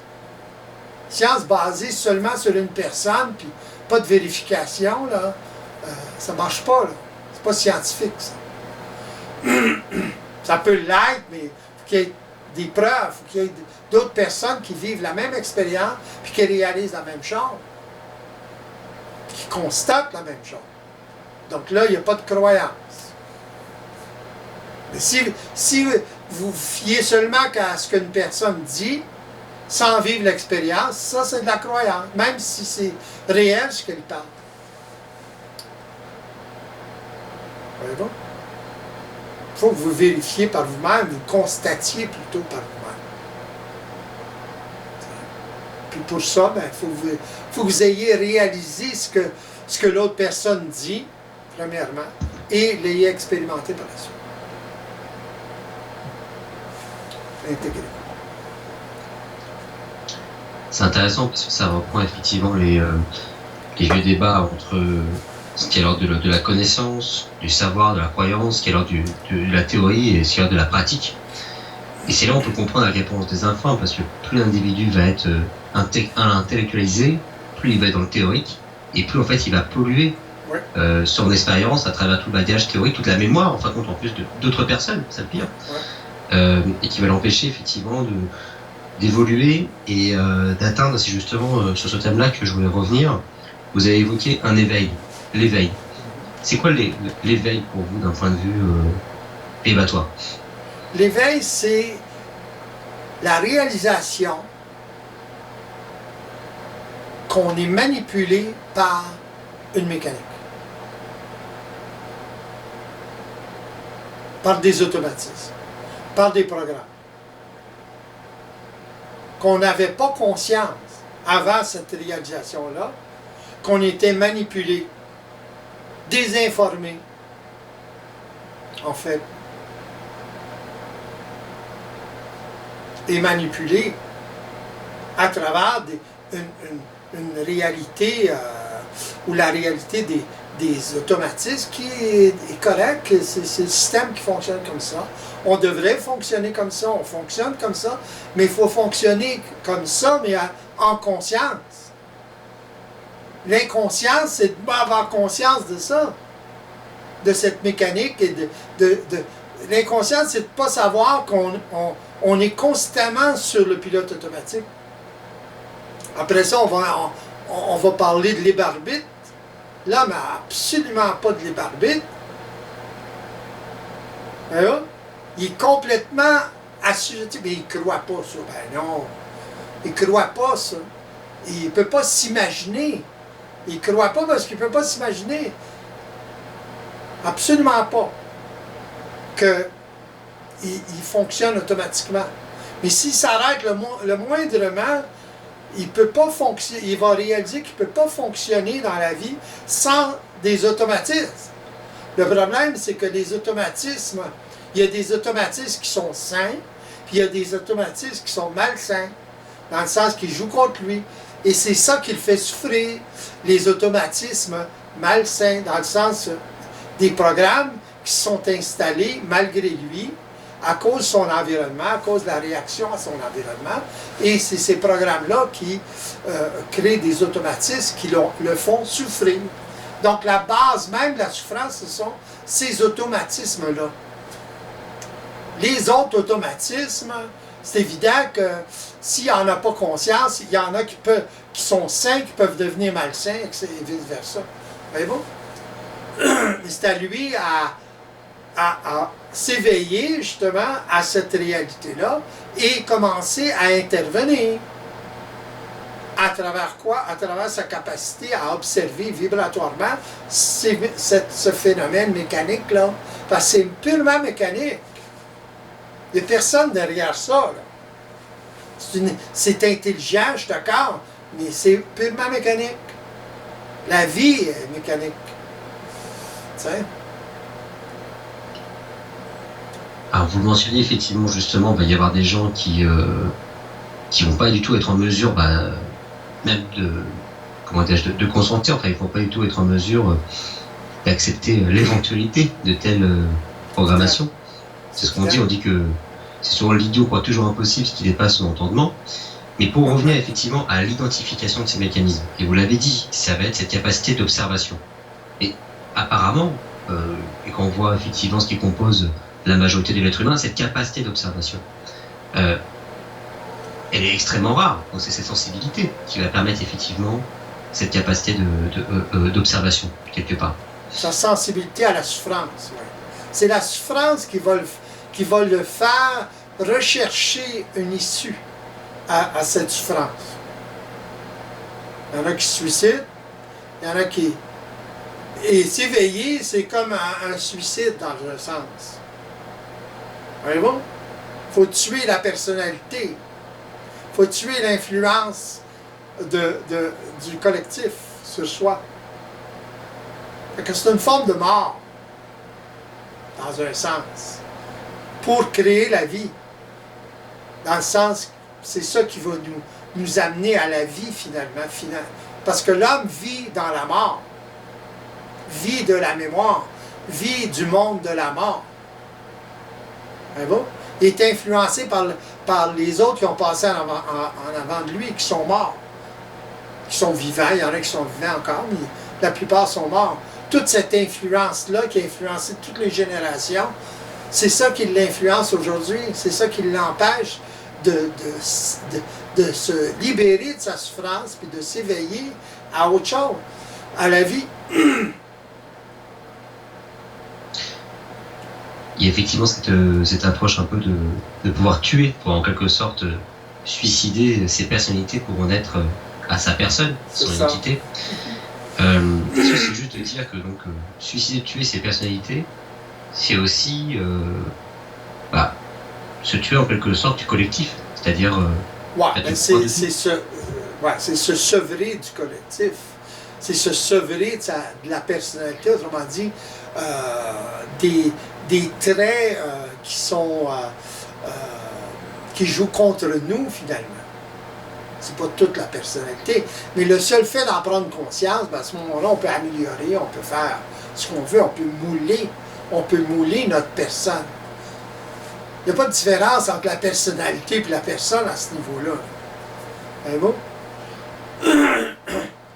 Science basée seulement sur une personne, puis pas de vérification, là, ça marche pas, là. C'est pas scientifique, ça. Ça peut l'être, mais il faut qu'il y ait des preuves, il faut qu'il y ait d'autres personnes qui vivent la même expérience, puis qui réalisent la même chose, qui constatent la même chose. Donc là, il n'y a pas de croyance. Mais si vous fiez seulement à ce qu'une personne dit, sans vivre l'expérience, ça c'est de la croyance, même si c'est réel ce qu'elle parle. Voyez-vous? Il faut que vous vérifiez par vous-même, vous constatiez plutôt par vous-même. Puis pour ça, il faut que vous ayez réalisé ce que l'autre personne dit, premièrement, et l'ayez expérimenté par la suite. Intégré. C'est intéressant parce que ça reprend effectivement les vieux débats entre ce qui est l'ordre de la connaissance, du savoir, de la croyance, ce qui est l'ordre de la théorie et ce qui est l'ordre de la pratique. Et c'est là où on peut comprendre la réponse des enfants, parce que plus l'individu va être intellectualisé, plus il va être dans le théorique, et plus en fait il va polluer son expérience à travers tout le bagage théorique, toute la mémoire, en fin de compte, en plus d'autres personnes, c'est le pire, et qui va l'empêcher effectivement d'évoluer et d'atteindre, c'est justement sur ce thème-là que je voulais revenir. Vous avez évoqué un éveil, l'éveil. C'est quoi l'éveil pour vous d'un point de vue évatoire? L'éveil, c'est la réalisation qu'on est manipulé par une mécanique, par des automatismes, par des programmes, qu'on n'avait pas conscience avant cette réalisation-là, qu'on était manipulé, désinformé, en fait, et manipulé à travers une réalité ou la réalité des automatismes qui est correct, c'est le système qui fonctionne comme ça. On devrait fonctionner comme ça, on fonctionne comme ça, mais il faut fonctionner comme ça, mais en conscience. L'inconscience, c'est de pas avoir conscience de ça, de cette mécanique. Et l'inconscience, c'est de ne pas savoir qu'on est constamment sur le pilote automatique. Après ça, on va parler de libre arbitre, l'homme n'a absolument pas de libre arbitre. Hein? Il est complètement assujetti, mais il ne croit pas ça. Ben non, il ne croit pas ça. Il ne peut pas s'imaginer. Il ne croit pas parce qu'il ne peut pas s'imaginer. Absolument pas. Qu'il fonctionne automatiquement. Mais s'il s'arrête le moindrement, il peut pas fonctionner. Il va réaliser qu'il ne peut pas fonctionner dans la vie sans des automatismes. Le problème, c'est que les automatismes, il y a des automatismes qui sont sains, puis il y a des automatismes qui sont malsains, dans le sens qu'ils jouent contre lui. Et c'est ça qui le fait souffrir, les automatismes malsains, dans le sens des programmes qui sont installés malgré lui, à cause de son environnement, à cause de la réaction à son environnement. Et c'est ces programmes-là qui créent des automatismes qui le font souffrir. Donc la base même de la souffrance, ce sont ces automatismes-là. Les autres automatismes, c'est évident que s'il n'y en a pas conscience, il y en a qui sont sains, qui peuvent devenir malsains, et vice-versa. Voyez-vous? Mais c'est à lui à s'éveiller justement à cette réalité-là et commencer à intervenir. À travers quoi? À travers sa capacité à observer vibratoirement ce phénomène mécanique-là. Parce que c'est purement mécanique. Il n'y a personne derrière ça. C'est intelligent, je suis d'accord, mais c'est purement mécanique. La vie est mécanique. Tu sais? Alors vous le mentionnez effectivement, justement, il va y avoir des gens qui vont pas du tout être en mesure, même de consentir, enfin ils vont pas du tout être en mesure d'accepter l'éventualité de telle programmation. C'est ce qu'on dit, on dit que c'est souvent l'idiot croit toujours impossible ce qui dépasse son entendement. Mais pour revenir effectivement à l'identification de ces mécanismes, et vous l'avez dit, ça va être cette capacité d'observation. Et apparemment, et quand on voit effectivement ce qui compose la majorité de l'être humain, cette capacité d'observation, elle est extrêmement rare. Donc c'est cette sensibilité qui va permettre effectivement cette capacité d'observation, quelque part. Sa sensibilité à la souffrance, oui. C'est la souffrance qui va le faire rechercher une issue à cette souffrance. Il y en a qui se suicident, il y en a qui... Et s'éveiller, c'est comme un suicide dans un sens. Voyez-vous? Il faut tuer la personnalité. Il faut tuer l'influence du collectif sur soi. Fait que c'est une forme de mort, dans un sens, pour créer la vie. Dans le sens, c'est ça qui va nous amener à la vie finalement. Parce que l'homme vit dans la mort, vit de la mémoire, vit du monde de la mort. Il est influencé par les autres qui ont passé en avant de lui, qui sont morts, qui sont vivants. Il y en a qui sont vivants encore, mais la plupart sont morts. Toute cette influence-là qui a influencé toutes les générations, c'est ça qui l'influence aujourd'hui, c'est ça qui l'empêche de se libérer de sa souffrance puis de s'éveiller à autre chose, à la vie. Il y a effectivement cette approche un peu de pouvoir tuer, pour en quelque sorte suicider ces personnalités pour en être à sa personne, son identité. C'est juste de dire que donc suicider, tuer ces personnalités, c'est aussi se tuer en quelque sorte du collectif, c'est-à-dire c'est se sevrer du collectif, c'est se sevrer de la personnalité, autrement dit des traits qui jouent contre nous finalement. C'est pas toute la personnalité, mais le seul fait d'en prendre conscience, à ce moment-là, on peut améliorer, on peut faire ce qu'on veut, on peut mouler notre personne. Il n'y a pas de différence entre la personnalité et la personne à ce niveau-là. Voyez-vous?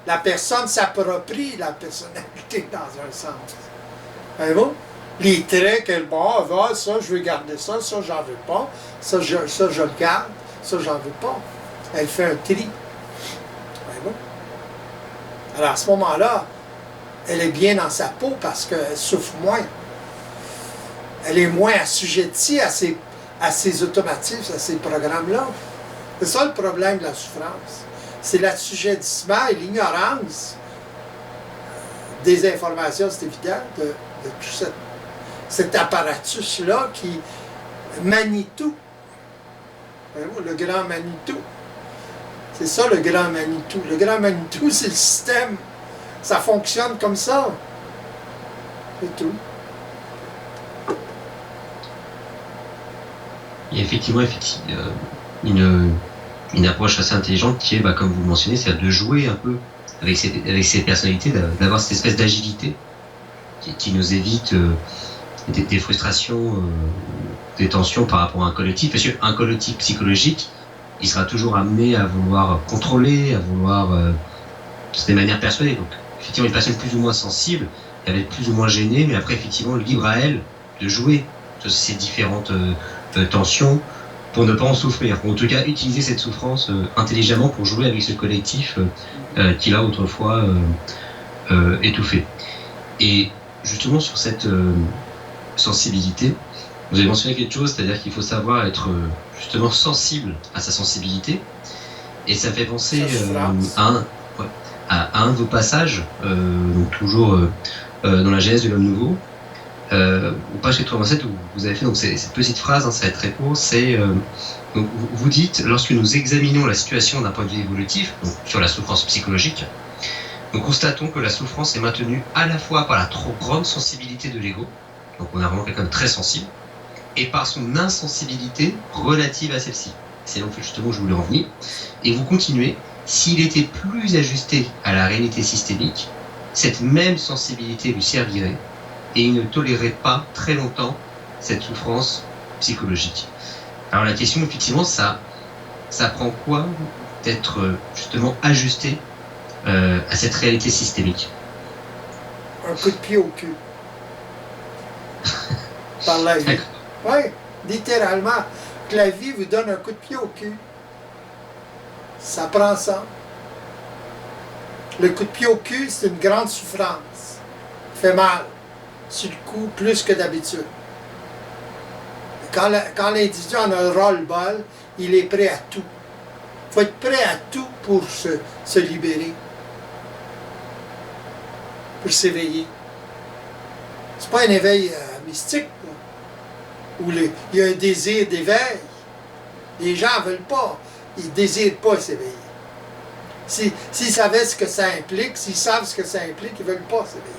La personne s'approprie la personnalité dans un sens. Voyez-vous? Les traits qu'elle va, ça, je veux garder ça j'en veux pas, ça, je le garde, ça, j'en veux pas. Elle fait un tri. Voyez-vous? Alors, à ce moment-là, elle est bien dans sa peau parce qu'elle souffre moins. Elle est moins assujettie à ces automatismes, à ces programmes-là. C'est ça le problème de la souffrance. C'est l'assujettissement et l'ignorance des informations, c'est évident, de tout cet apparatus-là qui manie tout. Le grand Manitou. C'est ça le grand Manitou. Le grand Manitou, c'est le système. Ça fonctionne comme ça. C'est tout. Il y a effectivement une approche assez intelligente qui est, comme vous le mentionnez, c'est de jouer un peu avec ces personnalités, d'avoir cette espèce d'agilité qui nous évite des frustrations, des tensions par rapport à un collectif. Parce qu'un collectif psychologique, il sera toujours amené à vouloir contrôler, à vouloir de manière persuadée. Donc, effectivement, une personne plus ou moins sensible, elle va être plus ou moins gênée, mais après, effectivement, libre à elle de jouer sur ces différentes tensions pour ne pas en souffrir. Ou en tout cas, utiliser cette souffrance intelligemment pour jouer avec ce collectif qu'il a autrefois étouffé. Et justement, sur cette sensibilité, vous avez mentionné quelque chose, c'est-à-dire qu'il faut savoir être justement sensible à sa sensibilité. Et ça me fait penser à un de vos passages, donc toujours dans la Genèse de l'homme nouveau, ou page 87, où vous avez fait donc, cette petite phrase, ça va être très court, c'est donc, vous dites, lorsque nous examinons la situation d'un point de vue évolutif, donc sur la souffrance psychologique, nous constatons que la souffrance est maintenue à la fois par la trop grande sensibilité de l'ego, donc on a vraiment quelqu'un de très sensible, et par son insensibilité relative à celle-ci. C'est donc justement où je voulais en venir. Et vous continuez, s'il était plus ajusté à la réalité systémique, cette même sensibilité lui servirait, et il ne tolérerait pas très longtemps cette souffrance psychologique. Alors la question, effectivement, ça prend quoi d'être justement ajusté à cette réalité systémique? Un coup de pied au cul. Par la vie. Oui, littéralement. Que la vie vous donne un coup de pied au cul. Ça prend ça. Le coup de pied au cul, c'est une grande souffrance. Ça fait mal. Sur le coup, plus que d'habitude. Quand l'individu en a le ras-le-bol, il est prêt à tout. Il faut être prêt à tout pour se libérer. Pour s'éveiller. C'est pas un éveil mystique, là, où il y a un désir d'éveil. Les gens ne veulent pas. Ils ne désirent pas s'éveiller. S'ils savaient ce que ça implique, s'ils savent ce que ça implique, ils ne veulent pas s'éveiller.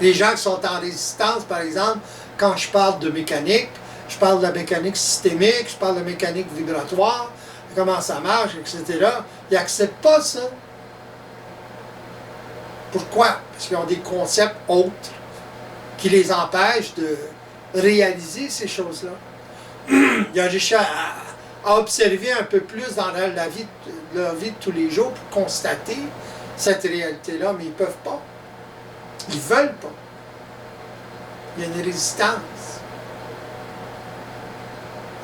Les gens qui sont en résistance, par exemple, quand je parle de mécanique, je parle de la mécanique systémique, je parle de mécanique vibratoire, comment ça marche, etc. Ils n'acceptent pas ça. Pourquoi? Parce qu'ils ont des concepts autres qui les empêchent de réaliser ces choses-là. Ils ont réussi à observer un peu plus dans leur vie de tous les jours pour constater cette réalité-là, mais ils ne peuvent pas. Ils ne veulent pas. Il y a une résistance.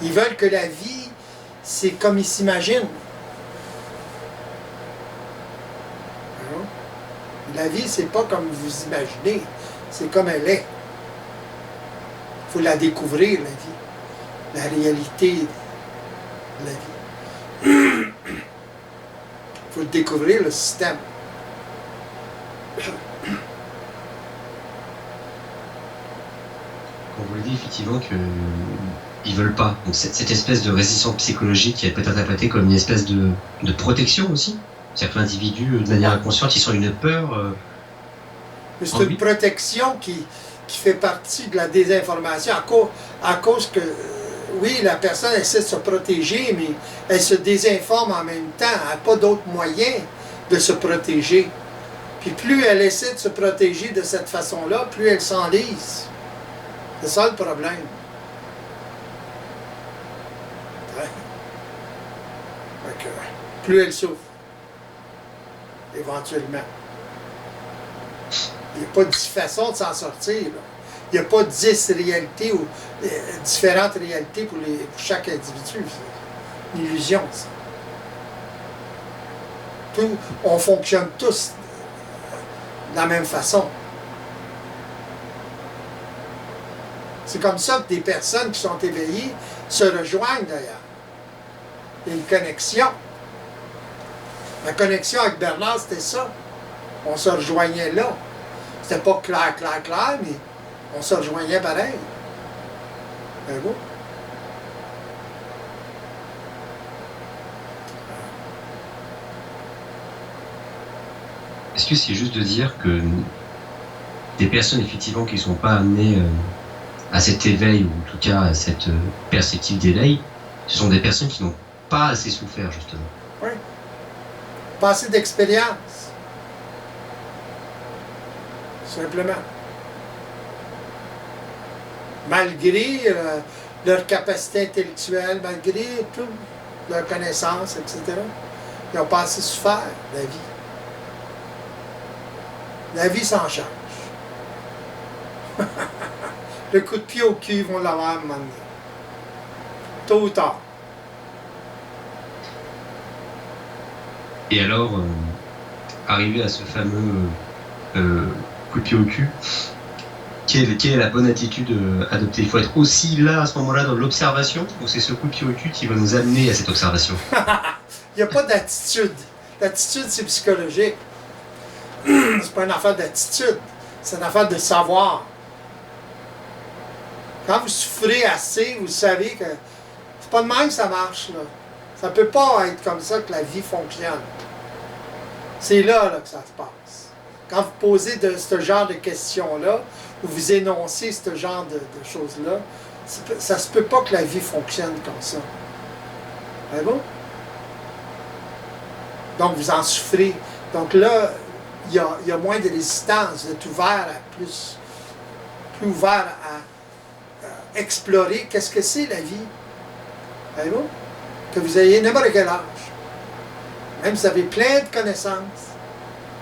Ils veulent que la vie, c'est comme ils s'imaginent. La vie, c'est pas comme vous imaginez, c'est comme elle est. Il faut la découvrir, la vie. La réalité de la vie. Il faut découvrir, le système. On vous le dit effectivement qu'ils veulent pas. Donc cette espèce de résistance psychologique qui est peut-être interprétée comme une espèce de protection aussi. C'est-à-dire que l'individu, de manière inconsciente, ils sont une peur. C'est une protection qui fait partie de la désinformation à cause que, oui, la personne essaie de se protéger, mais elle se désinforme en même temps. Elle n'a pas d'autre moyen de se protéger. Puis plus elle essaie de se protéger de cette façon-là, plus elle s'enlise. C'est ça le problème. Ouais. Donc, plus elle souffre. Éventuellement. Il n'y a pas 10 façons de s'en sortir. Là. Il n'y a pas 10 réalités ou différentes réalités pour chaque individu. C'est une illusion, ça. On fonctionne tous de la même façon. C'est comme ça que des personnes qui sont éveillées se rejoignent d'ailleurs. Il y a une connexion. La connexion avec Bernard, c'était ça. On se rejoignait là. C'était pas clair, mais on se rejoignait pareil. Voyez-vous? Est-ce que c'est juste de dire que des personnes effectivement qui ne sont pas amenées à cet éveil, ou en tout cas à cette perspective d'éveil, ce sont des personnes qui n'ont pas assez souffert justement? Oui. Pas assez d'expérience. Simplement. Malgré leur capacité intellectuelle, malgré toute leur connaissance, etc., ils n'ont pas assez souffert de la vie. La vie s'en charge. Le coup de pied au cul, ils vont l'avoir à un moment donné. Tôt ou tard. Et alors, arriver à ce fameux coup de pied au cul, quelle est la bonne attitude adoptée? Il faut être aussi là, à ce moment-là, dans l'observation, ou c'est ce coup de pied au cul qui va nous amener à cette observation? Il n'y a pas d'attitude. L'attitude, c'est psychologique. C'est pas une affaire d'attitude. C'est une affaire de savoir. Quand vous souffrez assez, vous savez que c'est pas de même que ça marche, là. Ça ne peut pas être comme ça que la vie fonctionne. C'est là que ça se passe. Quand vous posez ce genre de questions-là, ou vous énoncez ce genre de choses-là, ça se peut pas que la vie fonctionne comme ça. C'est bon? Donc, vous en souffrez. Donc là, il y a moins de résistance. Vous êtes ouvert à plus ouvert à explorer qu'est-ce que c'est la vie. Voyez-vous? Que vous ayez n'importe quel âge. Même si vous avez plein de connaissances.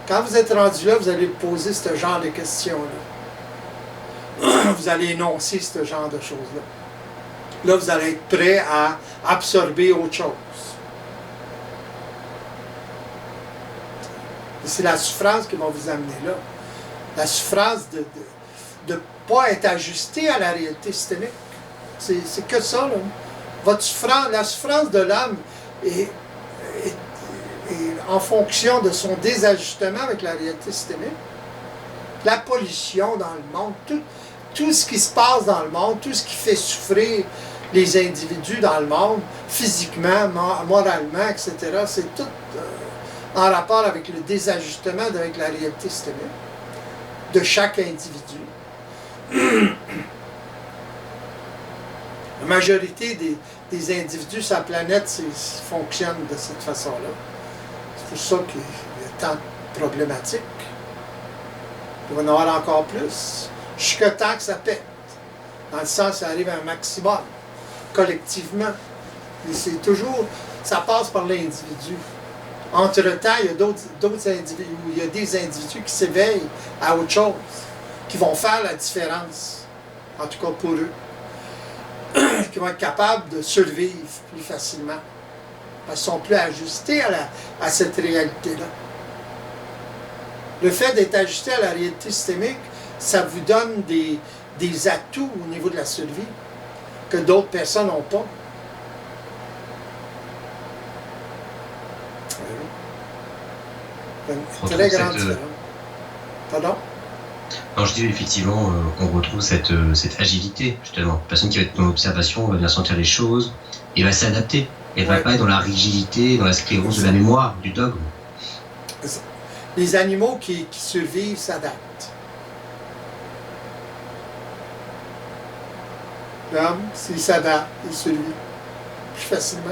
Quand vous êtes rendu là, vous allez poser ce genre de questions-là. Vous allez énoncer ce genre de choses-là. Là, vous allez être prêt à absorber autre chose. Et c'est la souffrance qui va vous amener là. La souffrance de ne pas être ajusté à la réalité systémique. C'est que ça, là. La souffrance de l'âme est en fonction de son désajustement avec la réalité systémique. La pollution dans le monde, tout ce qui se passe dans le monde, tout ce qui fait souffrir les individus dans le monde, physiquement, moralement, etc., c'est tout en rapport avec le désajustement avec la réalité systémique de chaque individu. La majorité des individus sur la planète fonctionnent de cette façon-là. C'est pour ça qu'il y a tant de problématiques. Il va y en avoir encore plus. Jusqu'à temps que ça pète. Dans le sens, ça arrive à un maximum, collectivement. Et c'est toujours, ça passe par l'individu. Entre-temps, il y a d'autres individus, il y a des individus qui s'éveillent à autre chose, qui vont faire la différence, en tout cas pour eux, qui vont être capables de survivre plus facilement, parce qu'ils sont plus ajustés à cette réalité-là. Le fait d'être ajusté à la réalité systémique, ça vous donne des atouts au niveau de la survie que d'autres personnes n'ont pas. Une très grande différence. Pardon? Non, je dis effectivement qu'on retrouve cette agilité, justement. La personne qui va être dans l'observation va bien sentir les choses et va s'adapter. Elle ne va pas être dans la rigidité, dans la sclérose de la mémoire, du dogme. Les animaux qui survivent s'adaptent. L'homme, s'il s'adapte, il survit plus facilement.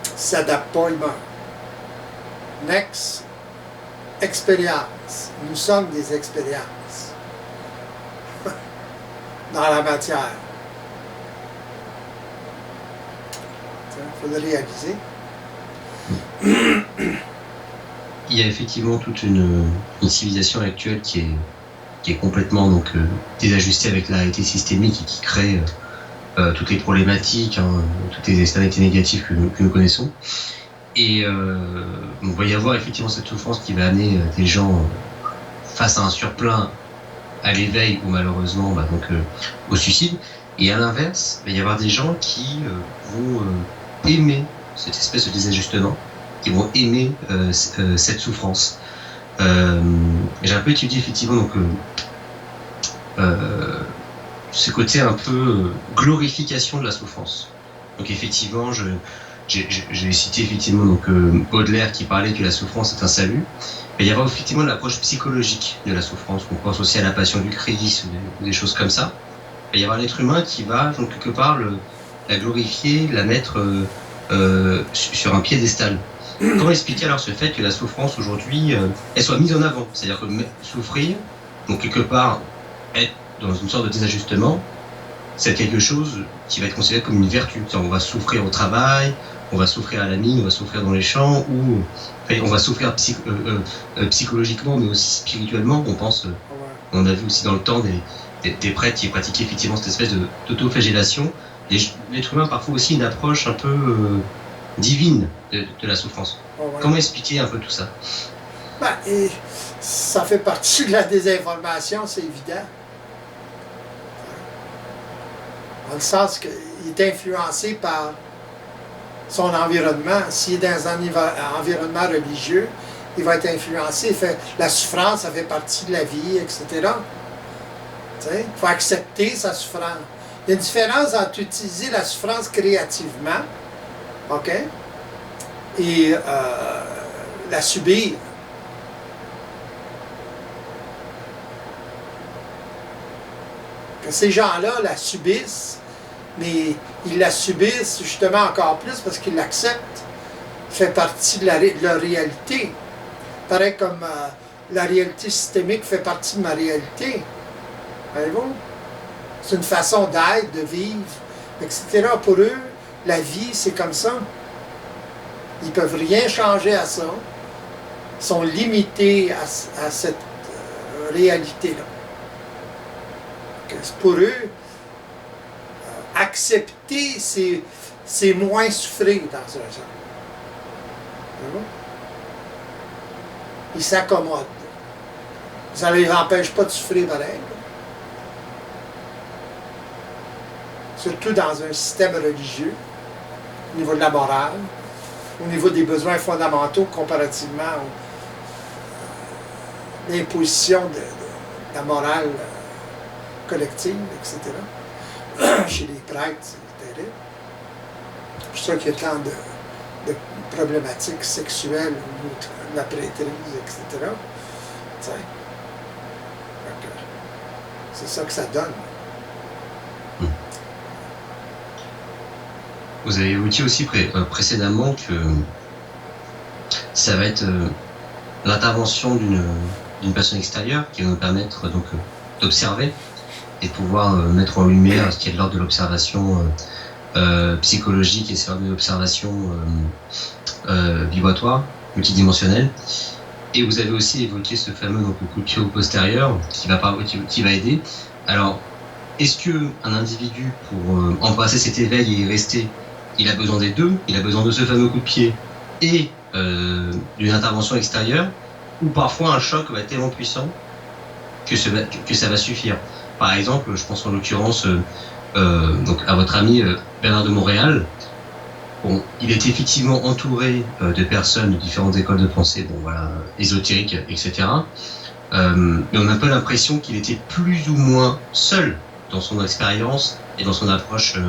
S'il ne s'adapte pas, il meurt. Next, expérience. Nous sommes des expériences dans la matière. Il faut le réaliser. Il y a effectivement toute une civilisation actuelle qui est complètement désajustée avec la réalité systémique et qui crée toutes les problématiques, toutes les externalités négatives que nous connaissons. Et on va y avoir effectivement cette souffrance qui va amener des gens face à un surplein à l'éveil ou malheureusement au suicide. Et à l'inverse, il va y avoir des gens qui vont aimer cette espèce de désajustement, qui vont aimer cette souffrance. J'ai un peu étudié effectivement ce côté un peu glorification de la souffrance. Donc effectivement, j'ai cité effectivement Baudelaire qui parlait que la souffrance est un salut. Mais il y a effectivement l'approche psychologique de la souffrance. On pense aussi à la passion du Christ ou des choses comme ça. Il va y avoir l'être humain qui va donc quelque part la glorifier, la mettre sur un piédestal. Comment expliquer alors ce fait que la souffrance aujourd'hui elle soit mise en avant? C'est-à-dire que souffrir, donc quelque part être dans une sorte de désajustement, c'est quelque chose qui va être considéré comme une vertu. On va souffrir au travail, on va souffrir à la mine, on va souffrir dans les champs, ou on va souffrir psychologiquement, mais aussi spirituellement. On pense, on a vu aussi dans le temps des prêtres qui pratiquaient effectivement cette espèce d'autoflagellation. L'être humain parfois aussi une approche un peu divine de la souffrance. Comment expliquer un peu tout ça? Et ça fait partie de la désinformation, c'est évident. Dans le sens qu'il est influencé par son environnement. S'il est dans un environnement religieux, il va être influencé. La souffrance, ça fait partie de la vie, etc. Il faut accepter sa souffrance. Il y a une différence entre utiliser la souffrance créativement, OK, et la subir. Que ces gens-là la subissent, mais ils la subissent justement encore plus parce qu'ils l'acceptent. Ça fait partie de leur réalité. Pareil comme la réalité systémique fait partie de ma réalité. Voyez-vous? C'est une façon d'être, de vivre, etc. Pour eux, la vie, c'est comme ça. Ils ne peuvent rien changer à ça. Ils sont limités à cette réalité-là. Pour eux, accepter, c'est moins souffrir dans un sens. Ils s'accommodent. Ça ne les empêche pas de souffrir pareil. Surtout dans un système religieux, au niveau de la morale, au niveau des besoins fondamentaux comparativement à l'imposition de la morale collective, etc. Chez les prêtres, c'est terrible. C'est pour ça qu'il y a tant de problématiques sexuelles au niveau de la prêtrise, etc. C'est ça que ça donne. Vous avez dit aussi précédemment que ça va être l'intervention d'une personne extérieure qui va nous permettre d'observer et de pouvoir mettre en lumière ce qui est de l'ordre de l'observation psychologique et de l'observation vibratoire, multidimensionnelle. Et vous avez aussi évoqué ce fameux coup de pied au postérieur qui va aider. Alors, est-ce qu'un individu, pour embrasser cet éveil et y rester, il a besoin des deux? Il a besoin de ce fameux coup de pied et d'une intervention extérieure, ou parfois un choc va être tellement puissant que ça va suffire? Par exemple, je pense en l'occurrence à votre ami Bernard de Montréal. Bon, il est effectivement entouré de personnes de différentes écoles de pensée, ésotériques, etc. Mais on a un peu l'impression qu'il était plus ou moins seul dans son expérience et dans son approche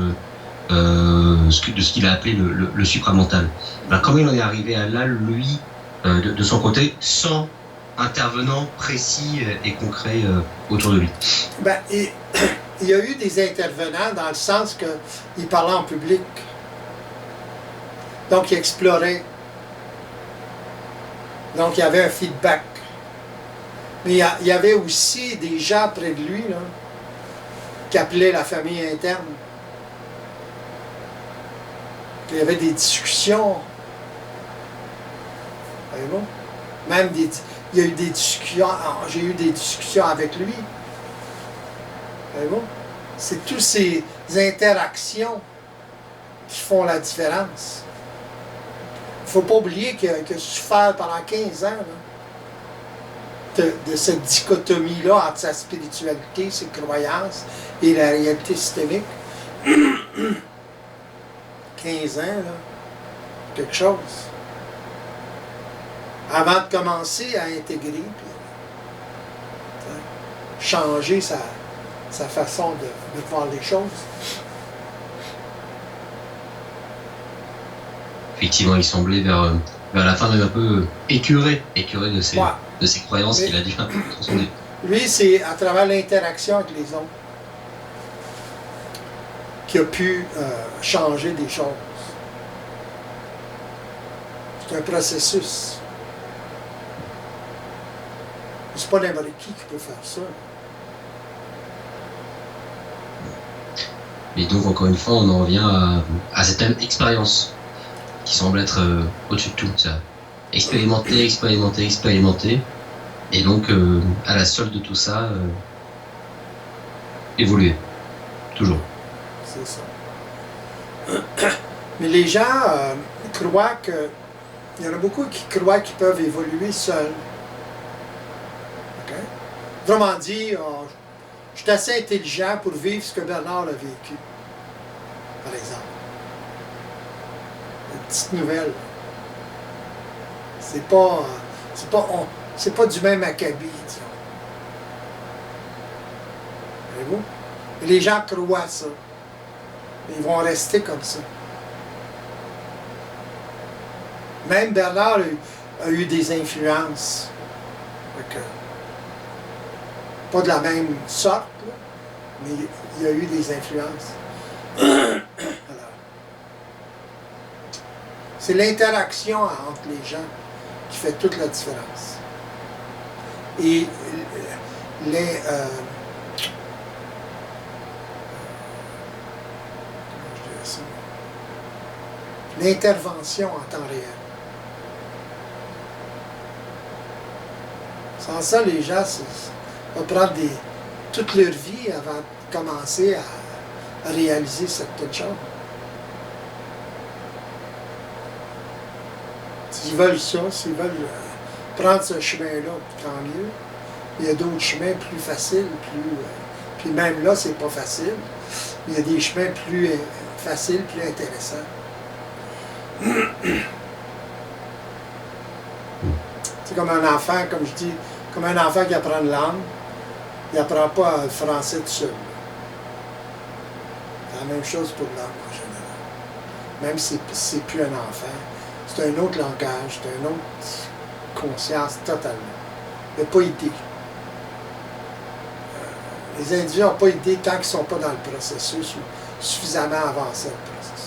de ce qu'il a appelé le supramental. Alors, comment il en est arrivé à là, lui, de son côté, sans intervenant précis et concret autour de lui? Il y a eu des intervenants dans le sens qu'il parlait en public. Donc, il explorait. Donc, il y avait un feedback. Mais il y avait aussi des gens près de lui là, qui appelaient la famille interne. Il y avait des discussions. Voyez-vous? Même il y a eu des discussions, j'ai eu des discussions avec lui. Voyez-vous? C'est toutes ces interactions qui font la différence. Il faut pas oublier qu'il a souffert pendant 15 ans là, de cette dichotomie-là entre sa spiritualité, ses croyances et la réalité systémique. 15 ans, là, quelque chose. Avant de commencer à intégrer, puis changer sa façon de voir les choses. Effectivement, il semblait vers la fin même un peu écœuré de ses croyances qu'il a dû un peu transcender. Lui, c'est à travers l'interaction avec les autres qu'il a pu changer des choses. C'est un processus. C'est pas n'importe qui peut faire ça. Et donc, encore une fois, on en revient à cette même expérience qui semble être au-dessus de tout. Ça. Expérimenter, expérimenter, expérimenter. Et donc, à la solde de tout ça, évoluer. Toujours. C'est ça. Mais les gens croient que... Il y en a beaucoup qui croient qu'ils peuvent évoluer seuls. Okay? Autrement dit, je suis assez intelligent pour vivre ce que Bernard a vécu. Par exemple. Une petite nouvelle. C'est pas du même acabit, disons. Voyez-vous? Et les gens croient ça. Ils vont rester comme ça. Même Bernard a eu des influences. Pas de la même sorte, là, mais il y a eu des influences. Alors, c'est l'interaction entre les gens qui fait toute la différence. Et l'intervention en temps réel. Sans ça, les gens vont prendre toute leur vie avant de commencer à réaliser certaines choses. S'ils veulent ça, s'ils veulent prendre ce chemin-là, tant mieux. Il y a d'autres chemins plus faciles, puis même là, c'est pas facile. Il y a des chemins plus faciles, plus intéressants. C'est comme un enfant, comme je dis, comme un enfant qui apprend une langue, il n'apprend pas le français tout seul. C'est la même chose pour l'homme en général. Même si c'est plus un enfant, c'est un autre langage, c'est une autre conscience totalement. Il n'y a pas idée. Les individus n'ont pas idée tant qu'ils ne sont pas dans le processus ou suffisamment avancés dans le processus.